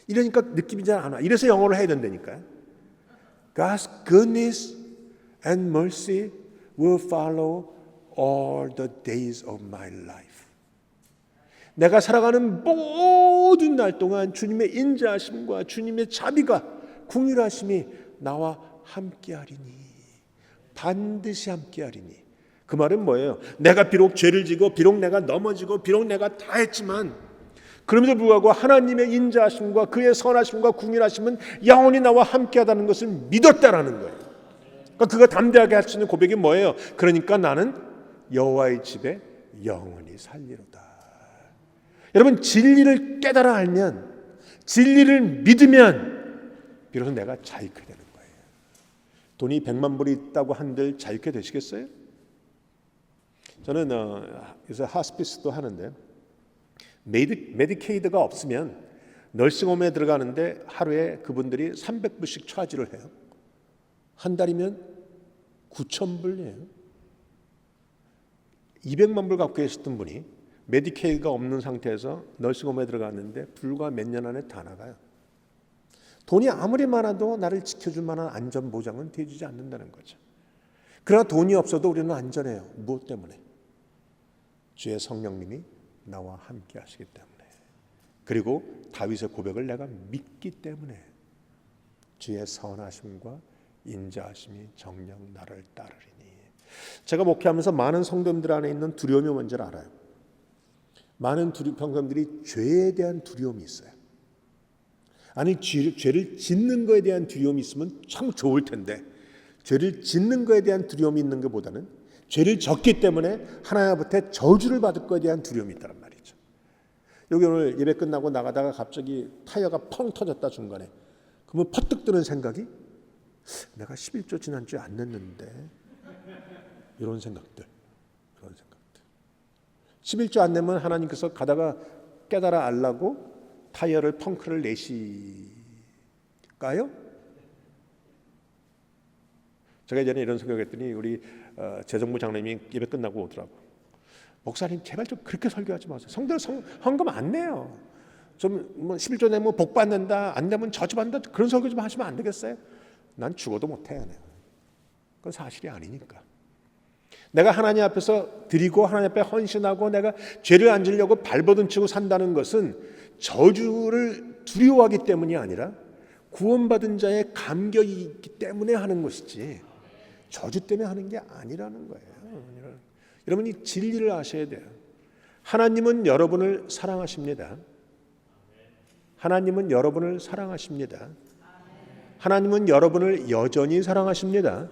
이러니까 느낌이 잘 안 와. 이래서 영어를 해야 된다니까요. God's goodness and mercy will follow all the days of my life. 내가 살아가는 모든 날 동안 주님의 인자하심과 주님의 자비가 궁휼하심이 나와 함께하리니. 반드시 함께하리니. 그 말은 뭐예요? 내가 비록 죄를 지고 비록 내가 넘어지고 비록 내가 다 했지만 그럼에도 불구하고 하나님의 인자하심과 그의 선하심과 궁휼하심은 영원히 나와 함께하다는 것을 믿었다라는 거예요. 그러니까 그가 담대하게 할 수 있는 고백이 뭐예요? 그러니까 나는 여호와의 집에 영원히 살리로다. 여러분, 진리를 깨달아 알면, 진리를 믿으면 비로소 내가 자유케 되는 거예요. 돈이 100만 불이 있다고 한들 자유케 되시겠어요? 저는 요새 하스피스도 하는데 메디케이드가 없으면 널싱홈에 들어가는데 하루에 그분들이 300불씩 차지를 해요. 한 달이면 9,000불이에요. 200만 불 갖고 계셨던 분이 메디케이드가 없는 상태에서 널싱홈에 들어갔는데 불과 몇 년 안에 다 나가요. 돈이 아무리 많아도 나를 지켜줄 만한 안전 보장은 되어주지 않는다는 거죠. 그러나 돈이 없어도 우리는 안전해요. 무엇 때문에? 주의 성령님이 나와 함께 하시기 때문에. 그리고 다윗의 고백을 내가 믿기 때문에. 주의 선하심과 인자하심이 정녕 나를 따르리니. 제가 목회하면서 많은 성도님들 안에 있는 두려움이 뭔지 알아요. 많은 성도님들이 죄에 대한 두려움이 있어요. 아니, 죄를 짓는 것에 대한 두려움이 있으면 참 좋을 텐데 죄를 짓는 것에 대한 두려움이 있는 것보다는 죄를 졌기 때문에 하나님 앞에 저주를 받을 것에 대한 두려움이 있다는 말이죠. 여기 오늘 예배 끝나고 나가다가 갑자기 타이어가 펑 터졌다 중간에. 그러면 퍼뜩 드는 생각이 내가 11조 지난주에 안 냈는데 이런 생각들. 11조 안 내면 하나님께서 가다가 깨달아 알라고 타이어를 펑크를 내실까요? 제가 예전에 이런 생각했더니 우리 재정부 장로님이 예배 끝나고 오더라고. 목사님 제발 좀 그렇게 설교하지 마세요. 성도들 헌금 안 내요. 좀 뭐 11조 내면 복 받는다, 안 내면 저주받는다, 그런 설교 좀 하시면 안 되겠어요? 난 죽어도 못해. 그건 사실이 아니니까. 내가 하나님 앞에서 드리고 하나님 앞에 헌신하고 내가 죄를 안 지려고 발버둥 치고 산다는 것은 저주를 두려워하기 때문이 아니라 구원받은 자의 감격이 있기 때문에 하는 것이지 저주 때문에 하는 게 아니라는 거예요. 여러분이 진리를 아셔야 돼요. 하나님은 여러분을 사랑하십니다. 하나님은 여러분을 사랑하십니다. 하나님은 여러분을 여전히 사랑하십니다.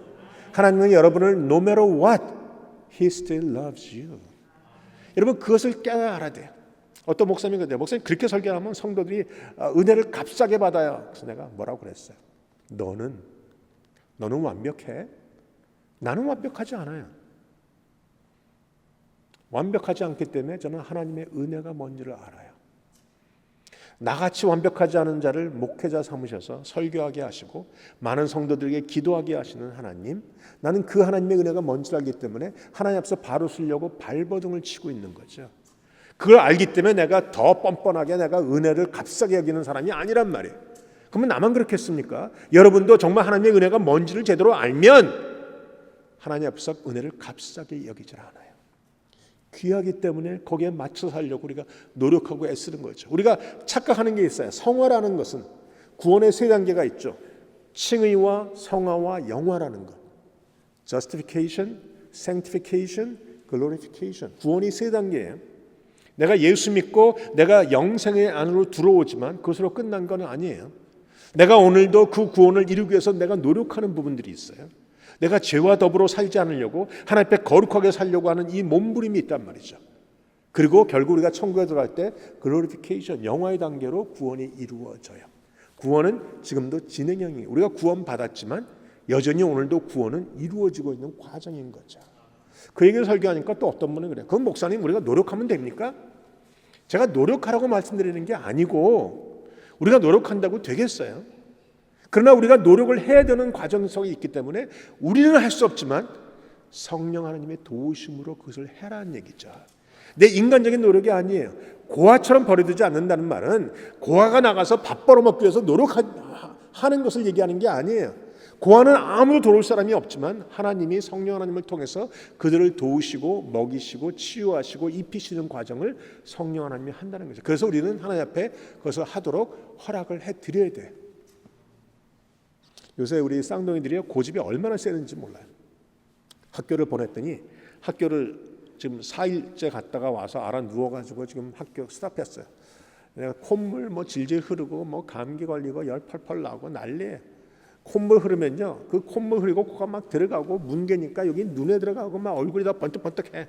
하나님은 여러분을 no matter what, He still loves you. 여러분 그것을 깨달아야 돼요. 어떤 목사님이 그래요. 목사님 그렇게 설교하면 성도들이 은혜를 값싸게 받아요. 그래서 내가 뭐라고 그랬어요. 너는 완벽해? 나는 완벽하지 않아요. 완벽하지 않기 때문에 저는 하나님의 은혜가 뭔지를 알아요. 나같이 완벽하지 않은 자를 목회자 삼으셔서 설교하게 하시고 많은 성도들에게 기도하게 하시는 하나님, 나는 그 하나님의 은혜가 뭔지를 알기 때문에 하나님 앞에서 바로 서려고 발버둥을 치고 있는 거죠. 그걸 알기 때문에 내가 더 뻔뻔하게 내가 은혜를 값싸게 여기는 사람이 아니란 말이에요. 그러면 나만 그렇겠습니까? 여러분도 정말 하나님의 은혜가 뭔지를 제대로 알면 하나님 앞에서 은혜를 값싸게 여기질 않아요. 귀하기 때문에 거기에 맞춰 살려고 우리가 노력하고 애쓰는 거죠. 우리가 착각하는 게 있어요. 성화라는 것은 구원의 세 단계가 있죠. 칭의와 성화와 영화라는 것. Justification, Sanctification, Glorification. 구원이 세 단계예요. 내가 예수 믿고 내가 영생의 안으로 들어오지만 그것으로 끝난 건 아니에요. 내가 오늘도 그 구원을 이루기 위해서 내가 노력하는 부분들이 있어요. 내가 죄와 더불어 살지 않으려고 하나님 앞에 거룩하게 살려고 하는 이 몸부림이 있단 말이죠. 그리고 결국 우리가 천국에 들어갈 때 글로리피케이션, 영화의 단계로 구원이 이루어져요. 구원은 지금도 진행형이에요. 우리가 구원 받았지만 여전히 오늘도 구원은 이루어지고 있는 과정인 거죠. 그 얘기를 설교하니까 또 어떤 분은 그래요. 그럼 목사님 우리가 노력하면 됩니까? 제가 노력하라고 말씀드리는 게 아니고 우리가 노력한다고 되겠어요? 그러나 우리가 노력을 해야 되는 과정 속에 있기 때문에 우리는 할 수 없지만 성령 하나님의 도우심으로 그것을 해라는 얘기죠. 내 인간적인 노력이 아니에요. 고아처럼 버려두지 않는다는 말은 고아가 나가서 밥 벌어먹기 위해서 노력하는 것을 얘기하는 게 아니에요. 고아는 아무도 돌올 사람이 없지만 하나님이 성령 하나님을 통해서 그들을 도우시고 먹이시고 치유하시고 입히시는 과정을 성령 하나님이 한다는 거죠. 그래서 우리는 하나님 앞에 그것을 하도록 허락을 해드려야 돼요. 요새 우리 쌍둥이들이 고집이 얼마나 세는지 몰라요. 학교를 보냈더니 학교를 지금 4일째 갔다가 와서 알아 누워가지고 지금 학교 스탑했어요. 내가 콧물 뭐 질질 흐르고 뭐 감기 걸리고 열 펄펄 나고 난리예요. 콧물 흐르면요, 그 콧물 흐르고 코가 막 들어가고 뭉개니까 여기 눈에 들어가고 막 얼굴이 다 번뜩번뜩해.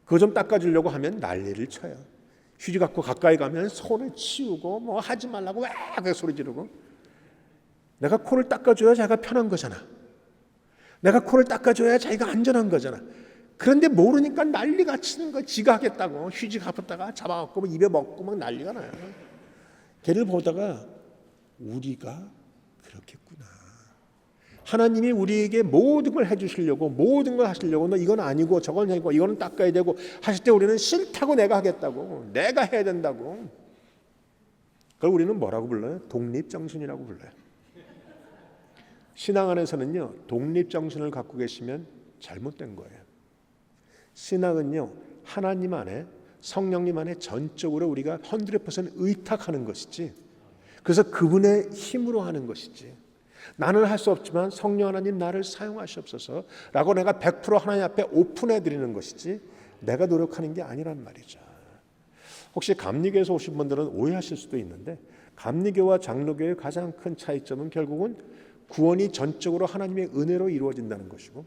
그거 좀 닦아주려고 하면 난리를 쳐요. 휴지 갖고 가까이 가면 손을 치우고 뭐 하지 말라고 와 소리 지르고. 내가 코를 닦아줘야 자기가 편한 거잖아. 내가 코를 닦아줘야 자기가 안전한 거잖아. 그런데 모르니까 난리가 치는 거야. 지가 하겠다고 휴지 갖다가 잡아갖고 입에 먹고 막 난리가 나요. 걔를 보다가 우리가 그렇겠구나. 하나님이 우리에게 모든 걸 해주시려고 모든 걸 하시려고 너 이건 아니고 저건 아니고 이거는 닦아야 되고 하실 때 우리는 싫다고 내가 하겠다고 내가 해야 된다고. 그걸 우리는 뭐라고 불러요? 독립정신이라고 불러요. 신앙 안에서는요, 독립정신을 갖고 계시면 잘못된 거예요. 신앙은요, 하나님 안에 성령님 안에 전적으로 우리가 100% 의탁하는 것이지, 그래서 그분의 힘으로 하는 것이지, 나는 할 수 없지만 성령 하나님 나를 사용하시옵소서라고 내가 100% 하나님 앞에 오픈해 드리는 것이지 내가 노력하는 게 아니란 말이죠. 혹시 감리교에서 오신 분들은 오해하실 수도 있는데 감리교와 장로교의 가장 큰 차이점은 결국은 구원이 전적으로 하나님의 은혜로 이루어진다는 것이고,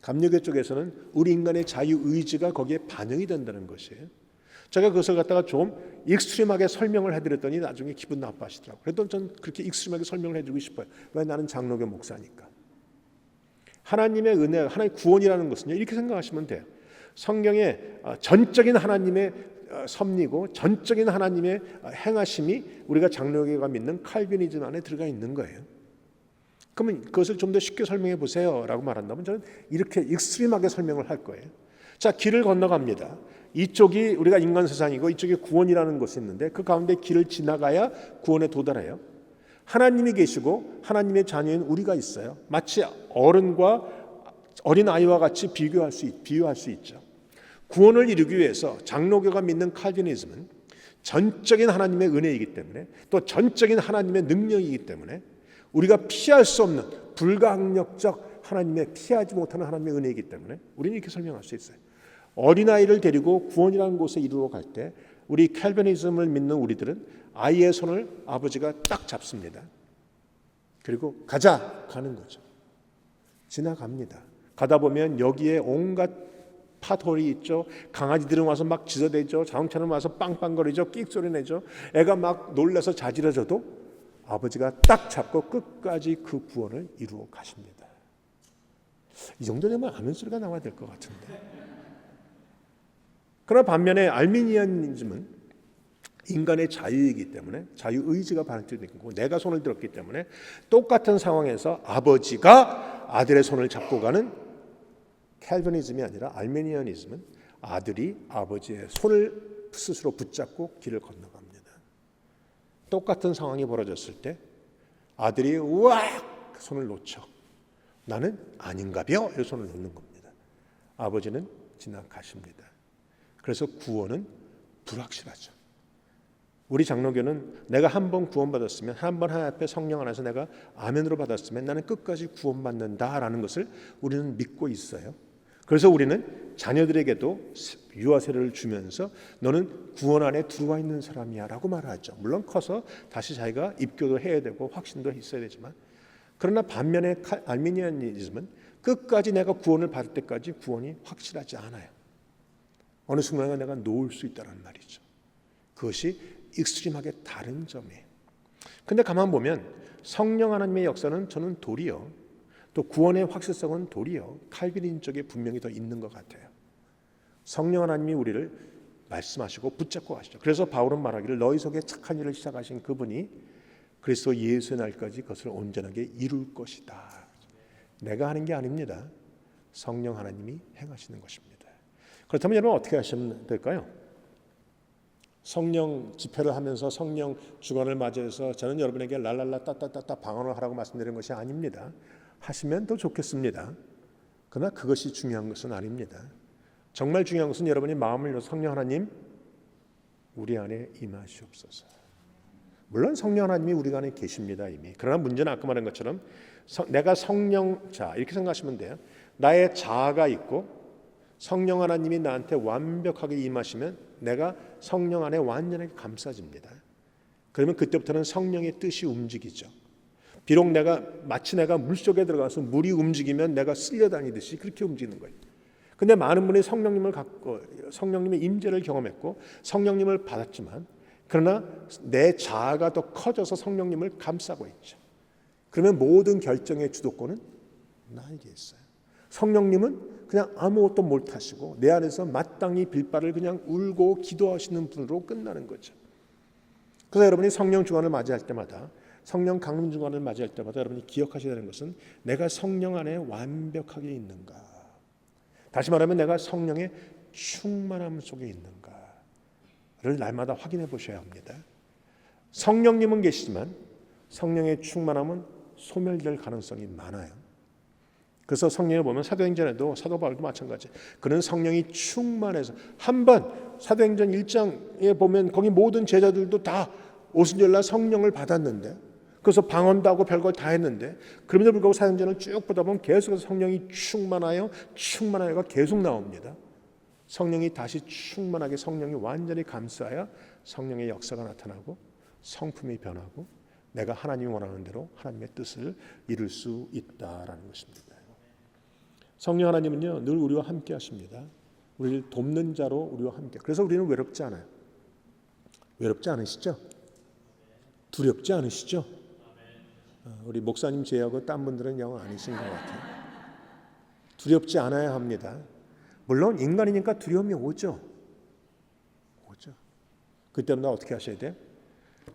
감리교 쪽에서는 우리 인간의 자유의지가 거기에 반영이 된다는 것이에요. 제가 그것을 갖다가 좀 익스트림하게 설명을 해드렸더니 나중에 기분 나빠하시더라고요. 그래도 전 그렇게 익스트림하게 설명을 해드리고 싶어요. 왜? 나는 장로교 목사니까. 하나님의 은혜, 하나님의 구원이라는 것은요, 이렇게 생각하시면 돼요. 성경에 전적인 하나님의 섭리고 전적인 하나님의 행하심이 우리가 장로교가 믿는 칼빈이즘 안에 들어가 있는 거예요. 그러면 그것을 좀 더 쉽게 설명해 보세요 라고 말한다면 저는 이렇게 익스트림하게 설명을 할 거예요. 자, 길을 건너갑니다. 이쪽이 우리가 인간 세상이고 이쪽이 구원이라는 것이 있는데 그 가운데 길을 지나가야 구원에 도달해요. 하나님이 계시고 하나님의 자녀인 우리가 있어요. 마치 어른과 어린아이와 같이 비유할 수 있죠. 구원을 이루기 위해서 장로교가 믿는 칼빈이즘은 전적인 하나님의 은혜이기 때문에 또 전적인 하나님의 능력이기 때문에 우리가 피할 수 없는 불가항력적 하나님의 피하지 못하는 하나님의 은혜이기 때문에 우리는 이렇게 설명할 수 있어요. 어린아이를 데리고 구원이라는 곳에 이루어 갈 때 우리 칼빈이즘을 믿는 우리들은 아이의 손을 아버지가 딱 잡습니다. 그리고 가자 가는 거죠. 지나갑니다. 가다 보면 여기에 온갖 파돌이 있죠. 강아지들은 와서 막 짖어대죠. 자동차는 와서 빵빵거리죠. 끽소리 내죠. 애가 막 놀라서 자지러져도 아버지가 딱 잡고 끝까지 그 구원을 이루어 가십니다. 이 정도 되면 아멘 소리가 나와야 될 것 같은데. 그러나 반면에 알미니안이즘은 인간의 자유이기 때문에 자유의지가 반영되는 거고 내가 손을 들었기 때문에 똑같은 상황에서 아버지가 아들의 손을 잡고 가는 캘비니즘이 아니라 알미니안이즘은 아들이 아버지의 손을 스스로 붙잡고 길을 건너갑니다. 똑같은 상황이 벌어졌을 때 아들이 우악 손을 놓쳐 나는 아닌가벼 이 손을 놓는 겁니다. 아버지는 지나가십니다. 그래서 구원은 불확실하죠. 우리 장로교는 내가 한 번 구원받았으면 한 번 하나님 앞에 성령 안에서 내가 아멘으로 받았으면 나는 끝까지 구원받는다라는 것을 우리는 믿고 있어요. 그래서 우리는 자녀들에게도 유아 세례를 주면서 너는 구원 안에 들어와 있는 사람이야 라고 말하죠. 물론 커서 다시 자기가 입교도 해야 되고 확신도 있어야 되지만 그러나 반면에 알미니안이즘은 끝까지 내가 구원을 받을 때까지 구원이 확실하지 않아요. 어느 순간에 내가 놓을 수 있다는 말이죠. 그것이 익스트림하게 다른 점이에요. 근데 가만 보면 성령 하나님의 역사는 저는 도리어 또 구원의 확실성은 도리어 칼빈인 쪽에 분명히 더 있는 것 같아요. 성령 하나님이 우리를 말씀하시고 붙잡고 가시죠. 그래서 바울은 말하기를 너희 속에 착한 일을 시작하신 그분이 그리스도 예수의 날까지 그것을 온전하게 이룰 것이다. 내가 하는 게 아닙니다. 성령 하나님이 행하시는 것입니다. 그렇다면 여러분 어떻게 하시면 될까요? 성령 집회를 하면서 성령 주간을 맞이해서 저는 여러분에게 랄랄라 따따따따 방언을 하라고 말씀드리는 것이 아닙니다. 하시면 더 좋겠습니다. 그러나 그것이 중요한 것은 아닙니다. 정말 중요한 것은 여러분이 마음을 열어 성령 하나님 우리 안에 임하시옵소서. 물론 성령 하나님이 우리 안에 계십니다 이미. 그러나 문제는 아까 말한 것처럼 내가 성령 자 이렇게 생각하시면 돼요. 나의 자아가 있고 성령 하나님이 나한테 완벽하게 임하시면 내가 성령 안에 완전하게 감싸집니다. 그러면 그때부터는 성령의 뜻이 움직이죠. 비록 마치 내가 물속에 들어가서 물이 움직이면 내가 쓸려다니듯이 그렇게 움직이는 거예요. 근데 많은 분이 성령님을 갖고 성령님의 임재를 경험했고 성령님을 받았지만 그러나 내 자아가 더 커져서 성령님을 감싸고 있죠. 그러면 모든 결정의 주도권은 나에게 있어요. 성령님은 그냥 아무것도 못하시고 내 안에서 마땅히 빌바를 그냥 울고 기도하시는 분으로 끝나는 거죠. 그래서 여러분이 성령 주간을 맞이할 때마다 성령 강림 주간을 맞이할 때마다 여러분이 기억하셔야 되는 것은 내가 성령 안에 완벽하게 있는가. 다시 말하면 내가 성령의 충만함 속에 있는가를 날마다 확인해 보셔야 합니다. 성령님은 계시지만 성령의 충만함은 소멸될 가능성이 많아요. 그래서 성령을 보면 사도행전에도 사도 바울도 마찬가지. 그는 성령이 충만해서 한번 사도행전 1장에 보면 거기 모든 제자들도 다 오순절날 성령을 받았는데 그래서 방언도 하고 별걸 다 했는데 그럼에도 불구하고 사도행전을 쭉 보다 보면 계속해서 성령이 충만하여가 계속 나옵니다. 성령이 다시 충만하게 성령이 완전히 감싸야 성령의 역사가 나타나고 성품이 변하고 내가 하나님이 원하는 대로 하나님의 뜻을 이룰 수 있다라는 것입니다. 성령 하나님은요 늘 우리와 함께 하십니다. 우리를 돕는 자로 우리와 함께. 그래서 우리는 외롭지 않아요. 외롭지 않으시죠? 두렵지 않으시죠? 우리 목사님 제외하고 딴 분들은 영 아니신 것 같아요. 두렵지 않아야 합니다. 물론 인간이니까 두려움이 오죠. 그때는 어떻게 하셔야 돼요?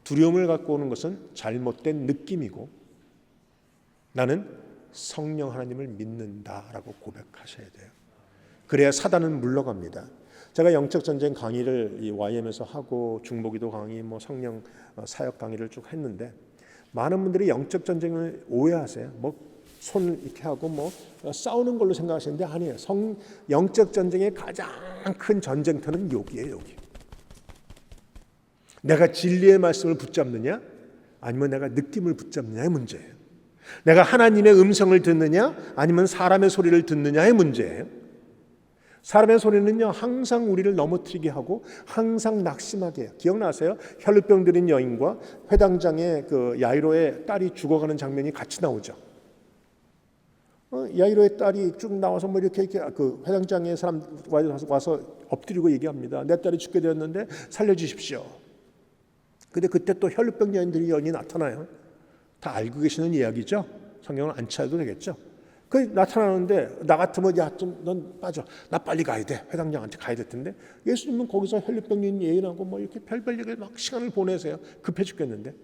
두려움을 갖고 오는 것은 잘못된 느낌이고 나는 성령 하나님을 믿는다라고 고백하셔야 돼요. 그래야 사단은 물러갑니다. 제가 영적 전쟁 강의를 이 YM에서 하고 중보기도 강의, 성령 사역 강의를 쭉 했는데 많은 분들이 영적 전쟁을 오해하세요. 손 이렇게 하고 싸우는 걸로 생각하시는데 아니에요. 영적 전쟁의 가장 큰 전쟁터는 여기예요. 여기. 내가 진리의 말씀을 붙잡느냐 아니면 내가 느낌을 붙잡느냐의 문제예요. 내가 하나님의 음성을 듣느냐 아니면 사람의 소리를 듣느냐의 문제예요. 사람의 소리는요 항상 우리를 넘어뜨리게 하고 항상 낙심하게 해요. 기억나세요? 혈루병 들인 여인과 회당장의 그 야이로의 딸이 죽어가는 장면이 같이 나오죠. 야이로의 딸이 쭉 나와서 뭐 이렇게 그 회당장의 사람 와서 엎드리고 얘기합니다. 내 딸이 죽게 되었는데 살려주십시오. 근데 그때 또 혈루병 여인이 나타나요. 다 알고 계시는 이야기죠. 성경을 안 찾아도 되겠죠. 그 나타나는데 나 같으면 야 좀 넌 빠져. 나 빨리 가야 돼. 회당장한테 가야 될 텐데 예수님은 거기서 혈루병인 여인하고 뭐 이렇게 별별 얘기를 막 시간을 보내세요. 급해 죽겠는데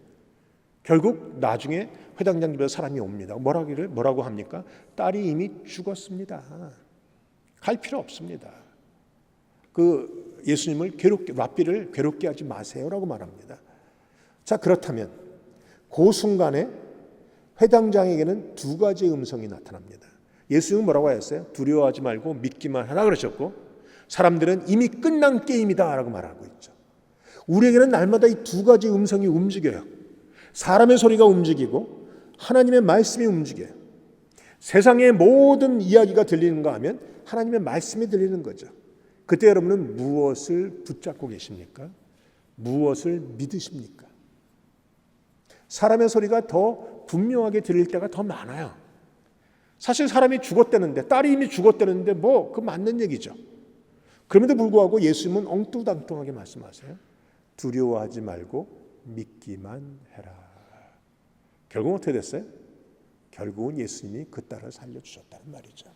결국 나중에 회당장 집에 사람이 옵니다. 뭐라고 합니까? 딸이 이미 죽었습니다. 갈 필요 없습니다. 그 예수님을 랍비를 괴롭게 하지 마세요라고 말합니다. 자, 그렇다면 그 순간에 회당장에게는 두 가지 음성이 나타납니다. 예수님은 뭐라고 하셨어요? 두려워하지 말고 믿기만 하라 그러셨고, 사람들은 이미 끝난 게임이다 라고 말하고 있죠. 우리에게는 날마다 이 두 가지 음성이 움직여요. 사람의 소리가 움직이고 하나님의 말씀이 움직여요. 세상의 모든 이야기가 들리는가 하면 하나님의 말씀이 들리는 거죠. 그때 여러분은 무엇을 붙잡고 계십니까? 무엇을 믿으십니까? 사람의 소리가 더 분명하게 들릴 때가 더 많아요. 사실 사람이 죽었다는데, 딸이 이미 죽었다는데 뭐 그 맞는 얘기죠. 그럼에도 불구하고 예수님은 엉뚱당뚱하게 말씀하세요. 두려워하지 말고 믿기만 해라. 결국은 어떻게 됐어요? 결국은 예수님이 그 딸을 살려주셨다는 말이죠.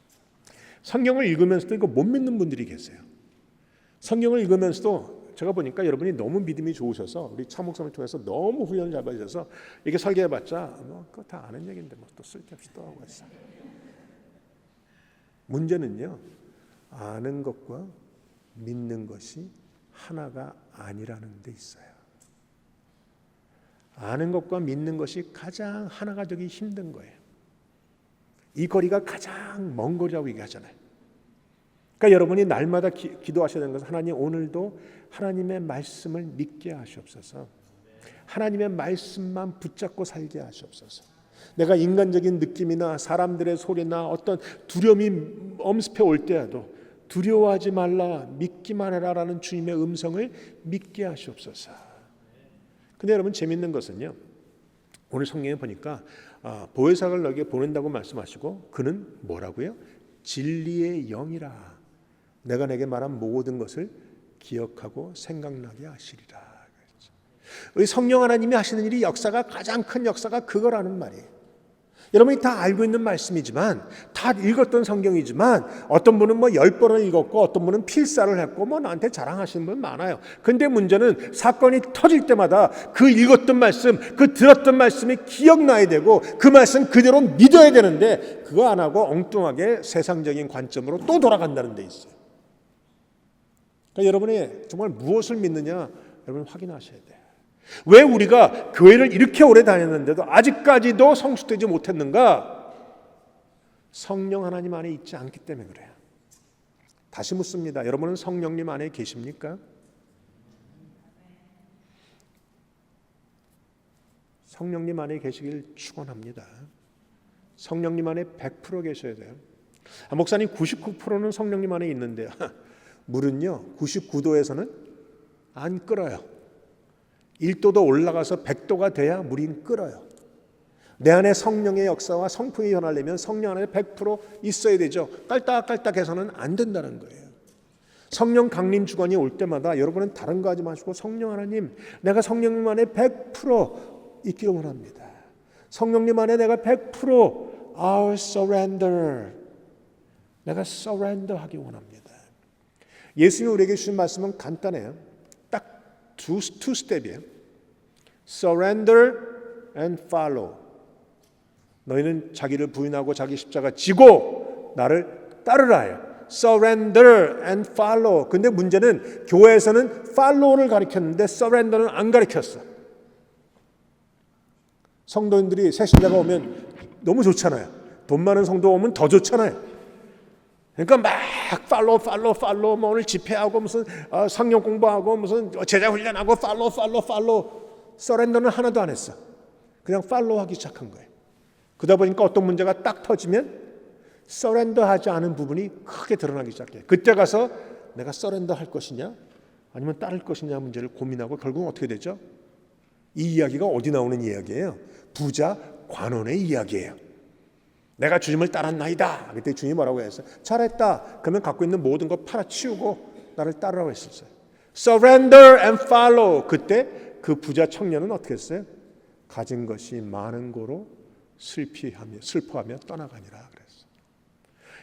성경을 읽으면서도 이거 못 믿는 분들이 계세요. 성경을 읽으면서도 제가 보니까 여러분이 너무 믿음이 좋으셔서 우리 차 목사님을 통해서 너무 훈련을 잘 받으셔서 이게 설계해봤자 뭐 그거 다 아는 얘기인데 뭐 또 쓸데없이 또 하고 있어요. 문제는요, 아는 것과 믿는 것이 하나가 아니라는 데 있어요. 아는 것과 믿는 것이 가장 하나가 되기 힘든 거예요. 이 거리가 가장 먼 거리라고 얘기하잖아요. 그러니까 여러분이 날마다 기도하셔야 되는 것은 하나님 오늘도 하나님의 말씀을 믿게 하시옵소서. 하나님의 말씀만 붙잡고 살게 하시옵소서. 내가 인간적인 느낌이나 사람들의 소리나 어떤 두려움이 엄습해 올 때라도 두려워하지 말라 믿기만 해라라는 주님의 음성을 믿게 하시옵소서. 근데 여러분 재밌는 것은요, 오늘 성경에 보니까 보혜사를 너에게 보낸다고 말씀하시고 그는 뭐라고요? 진리의 영이라 내가 내게 말한 모든 것을 기억하고 생각나게 하시리라. 우리 성령 하나님이 하시는 일이 역사가 가장 큰 역사가 그거라는 말이에요. 여러분이 다 알고 있는 말씀이지만 다 읽었던 성경이지만 어떤 분은 뭐 10번을 읽었고 어떤 분은 필사를 했고 뭐 나한테 자랑하시는 분 많아요. 근데 문제는 사건이 터질 때마다 그 읽었던 말씀, 그 들었던 말씀이 기억나야 되고 그 말씀 그대로 믿어야 되는데 그거 안 하고 엉뚱하게 세상적인 관점으로 또 돌아간다는 데 있어요. 그러니까 여러분이 정말 무엇을 믿느냐 여러분 확인하셔야 돼요. 왜 우리가 교회를 이렇게 오래 다녔는데도 아직까지도 성숙되지 못했는가? 성령 하나님 안에 있지 않기 때문에 그래요. 다시 묻습니다. 여러분은 성령님 안에 계십니까? 성령님 안에 계시길 축원합니다. 성령님 안에 100% 계셔야 돼요. 목사님 99%는 성령님 안에 있는데요. 물은요 99도에서는 안 끓어요. 1도도 올라가서 100도가 돼야 물이 끓어요. 내 안에 성령의 역사와 성품이 변하려면 성령 안에 100% 있어야 되죠. 깔딱깔딱해서는 안 된다는 거예요. 성령 강림 주간이 올 때마다 여러분은 다른 거 하지 마시고 성령 하나님, 내가 성령님 안에 100% 있기를 원합니다. 성령님 안에 내가 100% our surrender, 내가 surrender 하기 원합니다. 예수님이 우리에게 주신 말씀은 간단해요. 딱 two step이에요. Surrender and follow. 너희는 자기를 부인하고 자기 십자가 지고 나를 따르라요. Surrender and follow. 근데 문제는 교회에서는 follow를 가르쳤는데 surrender는 안 가르쳤어. 성도인들이 새신자가 오면 너무 좋잖아요. 돈 많은 성도 오면 더 좋잖아요. 그러니까 막 팔로우 뭐 오늘 집회하고 무슨 성경 공부하고 무슨 제자 훈련하고 팔로우 서렌더는 하나도 안 했어. 그냥 팔로우 하기 시작한 거예요. 그러다 보니까 어떤 문제가 딱 터지면 서렌더하지 않은 부분이 크게 드러나기 시작해요. 그때 가서 내가 서렌더할 것이냐 아니면 따를 것이냐 문제를 고민하고 결국은 어떻게 되죠? 이 이야기가 어디 나오는 이야기예요? 부자 관원의 이야기예요. 내가 주님을 따랐나이다. 그때 주님이 뭐라고 했어요? 잘했다. 그러면 갖고 있는 모든 거 팔아치우고 나를 따르라고 했었어요. Surrender and follow. 그때 그 부자 청년은 어떻게 했어요? 가진 것이 많은 고로 슬퍼하며 떠나가니라 그랬어요.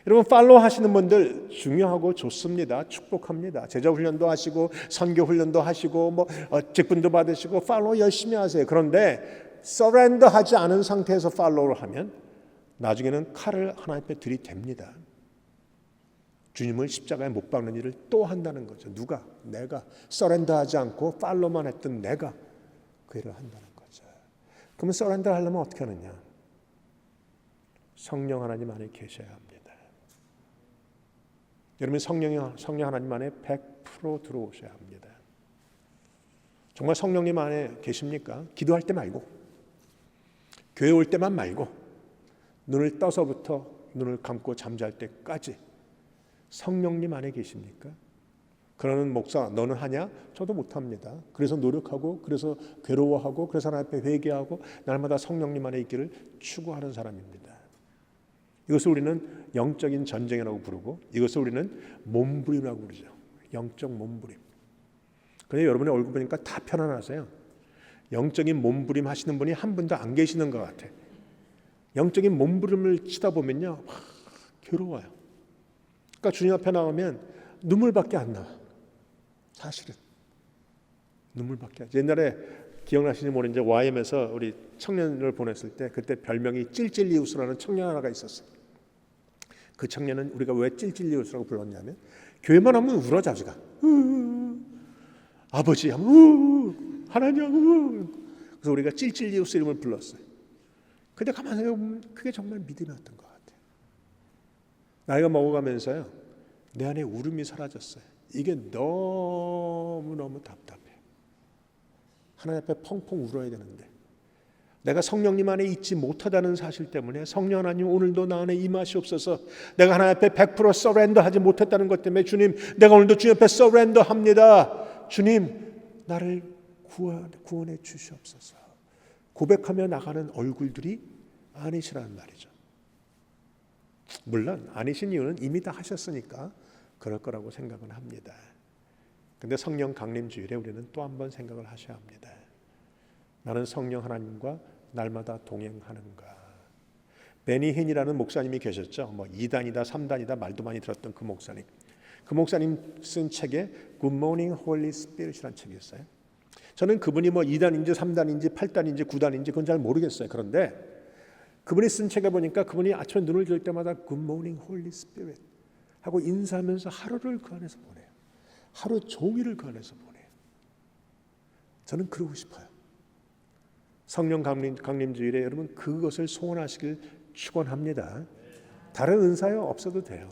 여러분 팔로우 하시는 분들 중요하고 좋습니다. 축복합니다. 제자 훈련도 하시고 선교 훈련도 하시고 직분도 받으시고 팔로우 열심히 하세요. 그런데 서렌더 하지 않은 상태에서 팔로우를 하면 나중에는 칼을 하나님 앞에 들이댑니다. 주님을 십자가에 못 박는 일을 또 한다는 거죠. 누가? 내가. 서렌더하지 않고 팔로우만 했던 내가 그 일을 한다는 거죠. 그러면 서렌더 하려면 어떻게 하느냐? 성령 하나님 안에 계셔야 합니다. 여러분 성령 하나님 안에 100% 들어오셔야 합니다. 정말 성령님 안에 계십니까? 기도할 때 말고 교회 올 때만 말고 눈을 떠서부터 눈을 감고 잠잘 때까지 성령님 안에 계십니까? 그러는 목사 너는 하냐? 저도 못합니다. 그래서 노력하고 그래서 괴로워하고 그래서 하나님 앞에 회개하고 날마다 성령님 안에 있기를 추구하는 사람입니다. 이것을 우리는 영적인 전쟁이라고 부르고 이것을 우리는 몸부림이라고 부르죠. 영적 몸부림. 그런데 여러분의 얼굴 보니까 다 편안하세요. 영적인 몸부림 하시는 분이 한 분도 안 계시는 것 같아. 영적인 몸부림을 치다 보면요 괴로워요. 그러니까 주님 앞에 나오면 눈물밖에 안 나와. 사실은 눈물밖에 안 나와. 옛날에 기억나시는지 모르는데 YM에서 우리 청년을 보냈을 때 그때 별명이 찔찔리우스라는 청년 하나가 있었어요. 그 청년은 우리가 왜 찔찔리우스라고 불렀냐면 교회만 하면 울어 자주가 아버지 하면 하나님 그래서 우리가 찔찔리우스 이름을 불렀어요. 근데 가만히 생각해보면 그게 정말 믿음이었던 것 같아요. 나이가 먹어가면서요 내 안에 울음이 사라졌어요. 이게 너무너무 답답해요. 하나님 앞에 펑펑 울어야 되는데 내가 성령님 안에 있지 못하다는 사실 때문에 성령 하나님 오늘도 나 안에 임하시옵소서. 내가 하나님 앞에 100% 서렌더하지 못했다는 것 때문에 주님 내가 오늘도 주님 앞에 서렌더합니다. 주님 나를 구원해 주시옵소서. 고백하며 나가는 얼굴들이 아니시라는 말이죠. 물론 아니신 이유는 이미 다 하셨으니까 그럴 거라고 생각은 합니다. 근데 성령 강림 주일에 우리는 또 한 번 생각을 하셔야 합니다. 나는 성령 하나님과 날마다 동행하는가. 베니 힌이라는 목사님이 계셨죠. 2단이다 3단이다 말도 많이 들었던 그 목사님. 그 목사님 쓴 책에 Good Morning Holy Spirit이라는 책이 있어요. 저는 그분이 2단인지 3단인지 8단인지 9단인지 그건 잘 모르겠어요. 그런데 그분이 쓴 책에 보니까 그분이 아침에 눈을 뜰 때마다 Good Morning Holy Spirit 하고 인사하면서 하루를 그 안에서 보내요. 하루 종일을 그 안에서 보내요. 저는 그러고 싶어요. 성령 강림 주일에 여러분 그것을 소원하시길 축원합니다. 다른 은사요 없어도 돼요.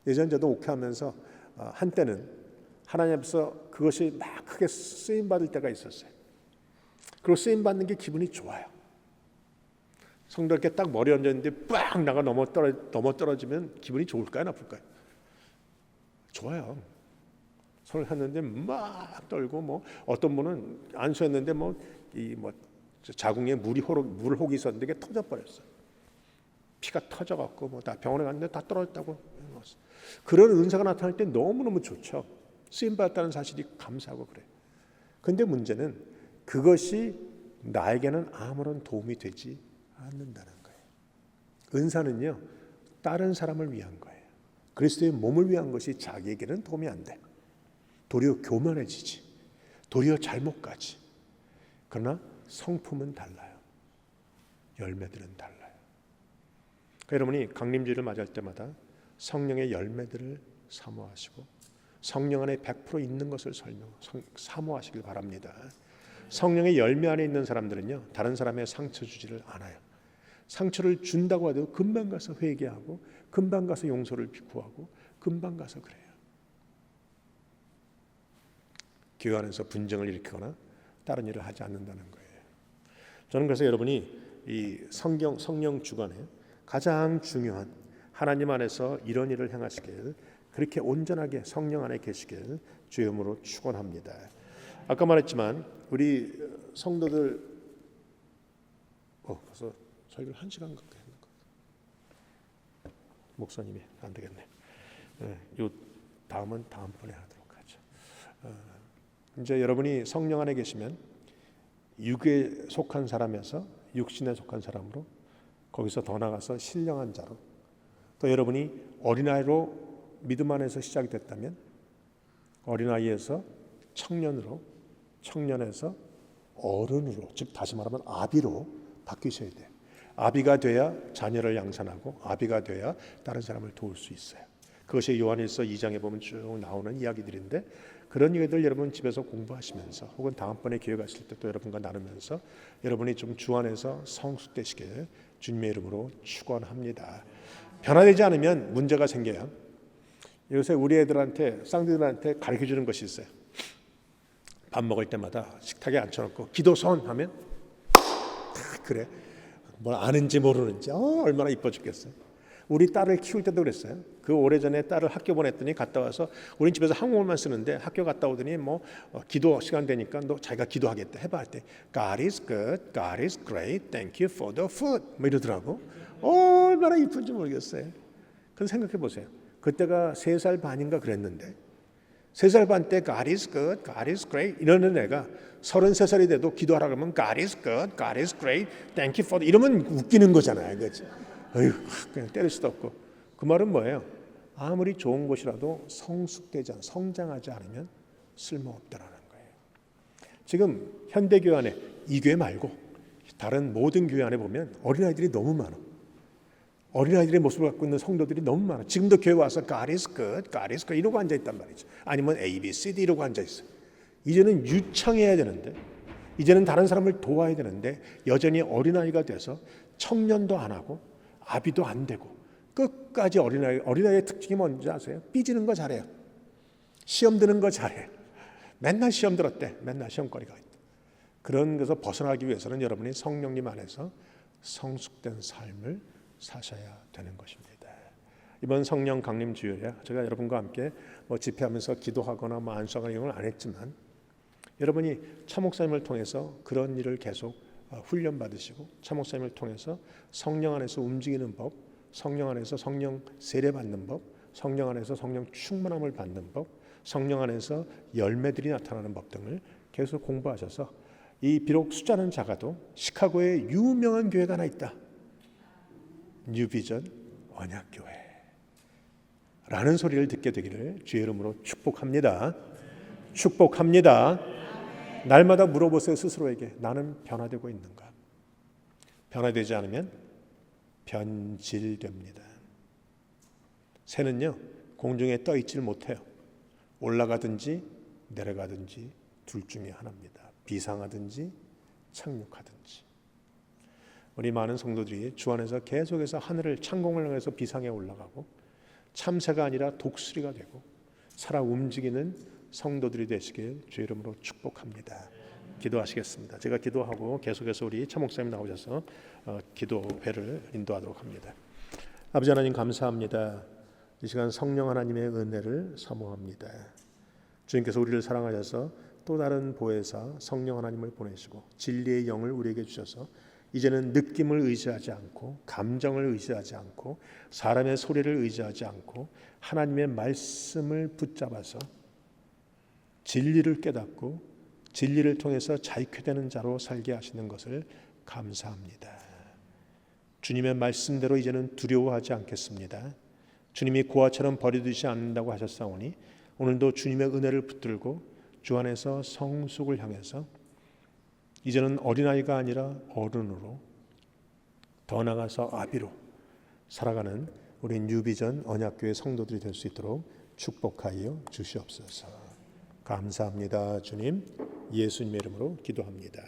예전 저도 목회하면서 한때는 하나님 앞에서 그것이 막 크게 쓰임 받을 때가 있었어요. 그리고 쓰임 받는 게 기분이 좋아요. 성도 이렇게 딱 머리 얹었는데 빡 나가 넘어 떨어지면 기분이 좋을까요, 나쁠까요? 좋아요. 손을 했는데 막 떨고 어떤 분은 안수했는데 자궁에 물혹이 있었는데 이게 터져 버렸어요. 피가 터져 갖고 다 병원에 갔는데 다 떨어졌다고. 그런 은사가 나타날 때 너무너무 좋죠. 쓰임 받았다는 사실이 감사하고 그래요. 근데 문제는 그것이 나에게는 아무런 도움이 되지 않는다는 거예요. 은사는요 다른 사람을 위한 거예요. 그리스도의 몸을 위한 것이 자기에게는 도움이 안 돼. 도리어 교만해지지. 도리어 잘못 가지. 그러나 성품은 달라요. 열매들은 달라요. 그러니까 여러분이 강림주일을 맞이할 때마다 성령의 열매들을 사모하시고 성령 안에 100% 있는 것을 사모하시길 바랍니다. 성령의 열매 안에 있는 사람들은요 다른 사람의 상처 주지를 않아요. 상처를 준다고 해도 금방 가서 회개하고 금방 가서 용서를 구하고 금방 가서 그래요. 교회 안에서 분쟁을 일으키거나 다른 일을 하지 않는다는 거예요. 저는 그래서 여러분이 이 성령 주간에 가장 중요한 하나님 안에서 이런 일을 행하시길, 그렇게 온전하게 성령 안에 계시길 주의 이름으로 축원합니다. 아까 말했지만 우리 성도들 벌써 설교를 1시간 가까이 했는 것 같아요. 목사님이 안 되겠네. 요 다음은 다음번에 하도록 하죠. 이제 여러분이 성령 안에 계시면 육에 속한 사람에서 육신에 속한 사람으로, 거기서 더 나가서 신령한 자로, 또 여러분이 어린아이로 믿음 안에서 시작이 됐다면 어린아이에서 청년으로, 청년에서 어른으로, 즉 다시 말하면 아비로 바뀌셔야 돼요. 아비가 돼야 자녀를 양산하고 아비가 돼야 다른 사람을 도울 수 있어요. 그것이 요한일서 2장에 보면 쭉 나오는 이야기들인데, 그런 얘기들 여러분 집에서 공부하시면서 혹은 다음번에 기회 가실 때 또 여러분과 나누면서 여러분이 좀 주 안에서 성숙되시길 주님의 이름으로 축원합니다. 변화되지 않으면 문제가 생겨요. 요새 우리 애들한테, 쌍둥이들한테 가르쳐주는 것이 있어요. 밥 먹을 때마다 식탁에 앉혀놓고 기도선 하면 그래, 뭘 아는지 모르는지 얼마나 이뻐 죽겠어요. 우리 딸을 키울 때도 그랬어요. 그 오래전에 딸을 학교 보냈더니 갔다 와서, 우린 집에서 한국어만 쓰는데 학교 갔다 오더니 기도 시간 되니까 너 자기가 기도하겠다 해봐 할 때 God is good, God is great, thank you for the food 이러더라고. 얼마나 이쁜지 모르겠어요. 그럼 생각해 보세요. 그때가 3살 반인가 그랬는데 3살 반 때 God is good, God is great 이러는 애가 33살이 돼도 기도하라 그러면 God is good, God is great, thank you for the 이러면 웃기는 거잖아요. 그렇지? 어휴, 그냥 때릴 수도 없고. 그 말은 뭐예요? 아무리 좋은 것이라도 성장하지 않으면 쓸모없다라는 거예요. 지금 현대교회 안에, 이 교회 말고 다른 모든 교회 안에 보면 어린아이들이 너무 많아. 어린아이들의 모습을 갖고 있는 성도들이 너무 많아. 지금도 교회 와서 God is good, God is good 이러고 앉아있단 말이죠. 아니면 A, B, C, D 이러고 앉아있어요. 이제는 유창해야 되는데, 이제는 다른 사람을 도와야 되는데 여전히 어린아이가 돼서 청년도 안 하고 아비도 안 되고 끝까지 어린아이의 특징이 뭔지 아세요? 삐지는 거 잘해요. 시험 드는 거 잘해요. 맨날 시험 들었대. 맨날 시험거리가 있다. 그런 것에서 벗어나기 위해서는 여러분이 성령님 안에서 성숙된 삶을 사셔야 되는 것입니다. 이번 성령 강림 주일에 제가 여러분과 함께 집회하면서 기도하거나 안수하거나 이런 걸 안 했지만, 여러분이 차 목사님을 통해서 그런 일을 계속 훈련 받으시고 차 목사님을 통해서 성령 안에서 움직이는 법, 성령 안에서 성령 세례 받는 법, 성령 안에서 성령 충만함을 받는 법, 성령 안에서 열매들이 나타나는 법 등을 계속 공부하셔서, 이 비록 숫자는 작아도 시카고에 유명한 교회가 하나 있다. 뉴비전 언약교회 라는 소리를 듣게 되기를 주의 이름으로 축복합니다. 축복합니다. 날마다 물어보세요. 스스로에게. 나는 변화되고 있는가? 변화되지 않으면 변질됩니다. 새는요, 공중에 떠 있질 못해요. 올라가든지 내려가든지 둘 중에 하나입니다. 비상하든지 착륙하든지. 우리 많은 성도들이 주 안에서 계속해서 하늘을, 창공을 향해서 비상에 올라가고 참새가 아니라 독수리가 되고 살아 움직이는 성도들이 되시길 주의 이름으로 축복합니다. 기도하시겠습니다. 제가 기도하고 계속해서 우리 차 목사님 나오셔서 기도회를 인도하도록 합니다. 아버지 하나님 감사합니다. 이 시간 성령 하나님의 은혜를 사모합니다. 주님께서 우리를 사랑하셔서 또 다른 보혜사 성령 하나님을 보내시고 진리의 영을 우리에게 주셔서 이제는 느낌을 의지하지 않고 감정을 의지하지 않고 사람의 소리를 의지하지 않고 하나님의 말씀을 붙잡아서 진리를 깨닫고 진리를 통해서 자유케 되는 자로 살게 하시는 것을 감사합니다. 주님의 말씀대로 이제는 두려워하지 않겠습니다. 주님이 고아처럼 버려두지 않는다고 하셨사오니 오늘도 주님의 은혜를 붙들고 주 안에서 성숙을 향해서 이제는 어린아이가 아니라 어른으로, 더 나아가서 아비로 살아가는 우리 뉴비전 언약교회 성도들이 될 수 있도록 축복하여 주시옵소서. 감사합니다. 주님, 예수님의 이름으로 기도합니다.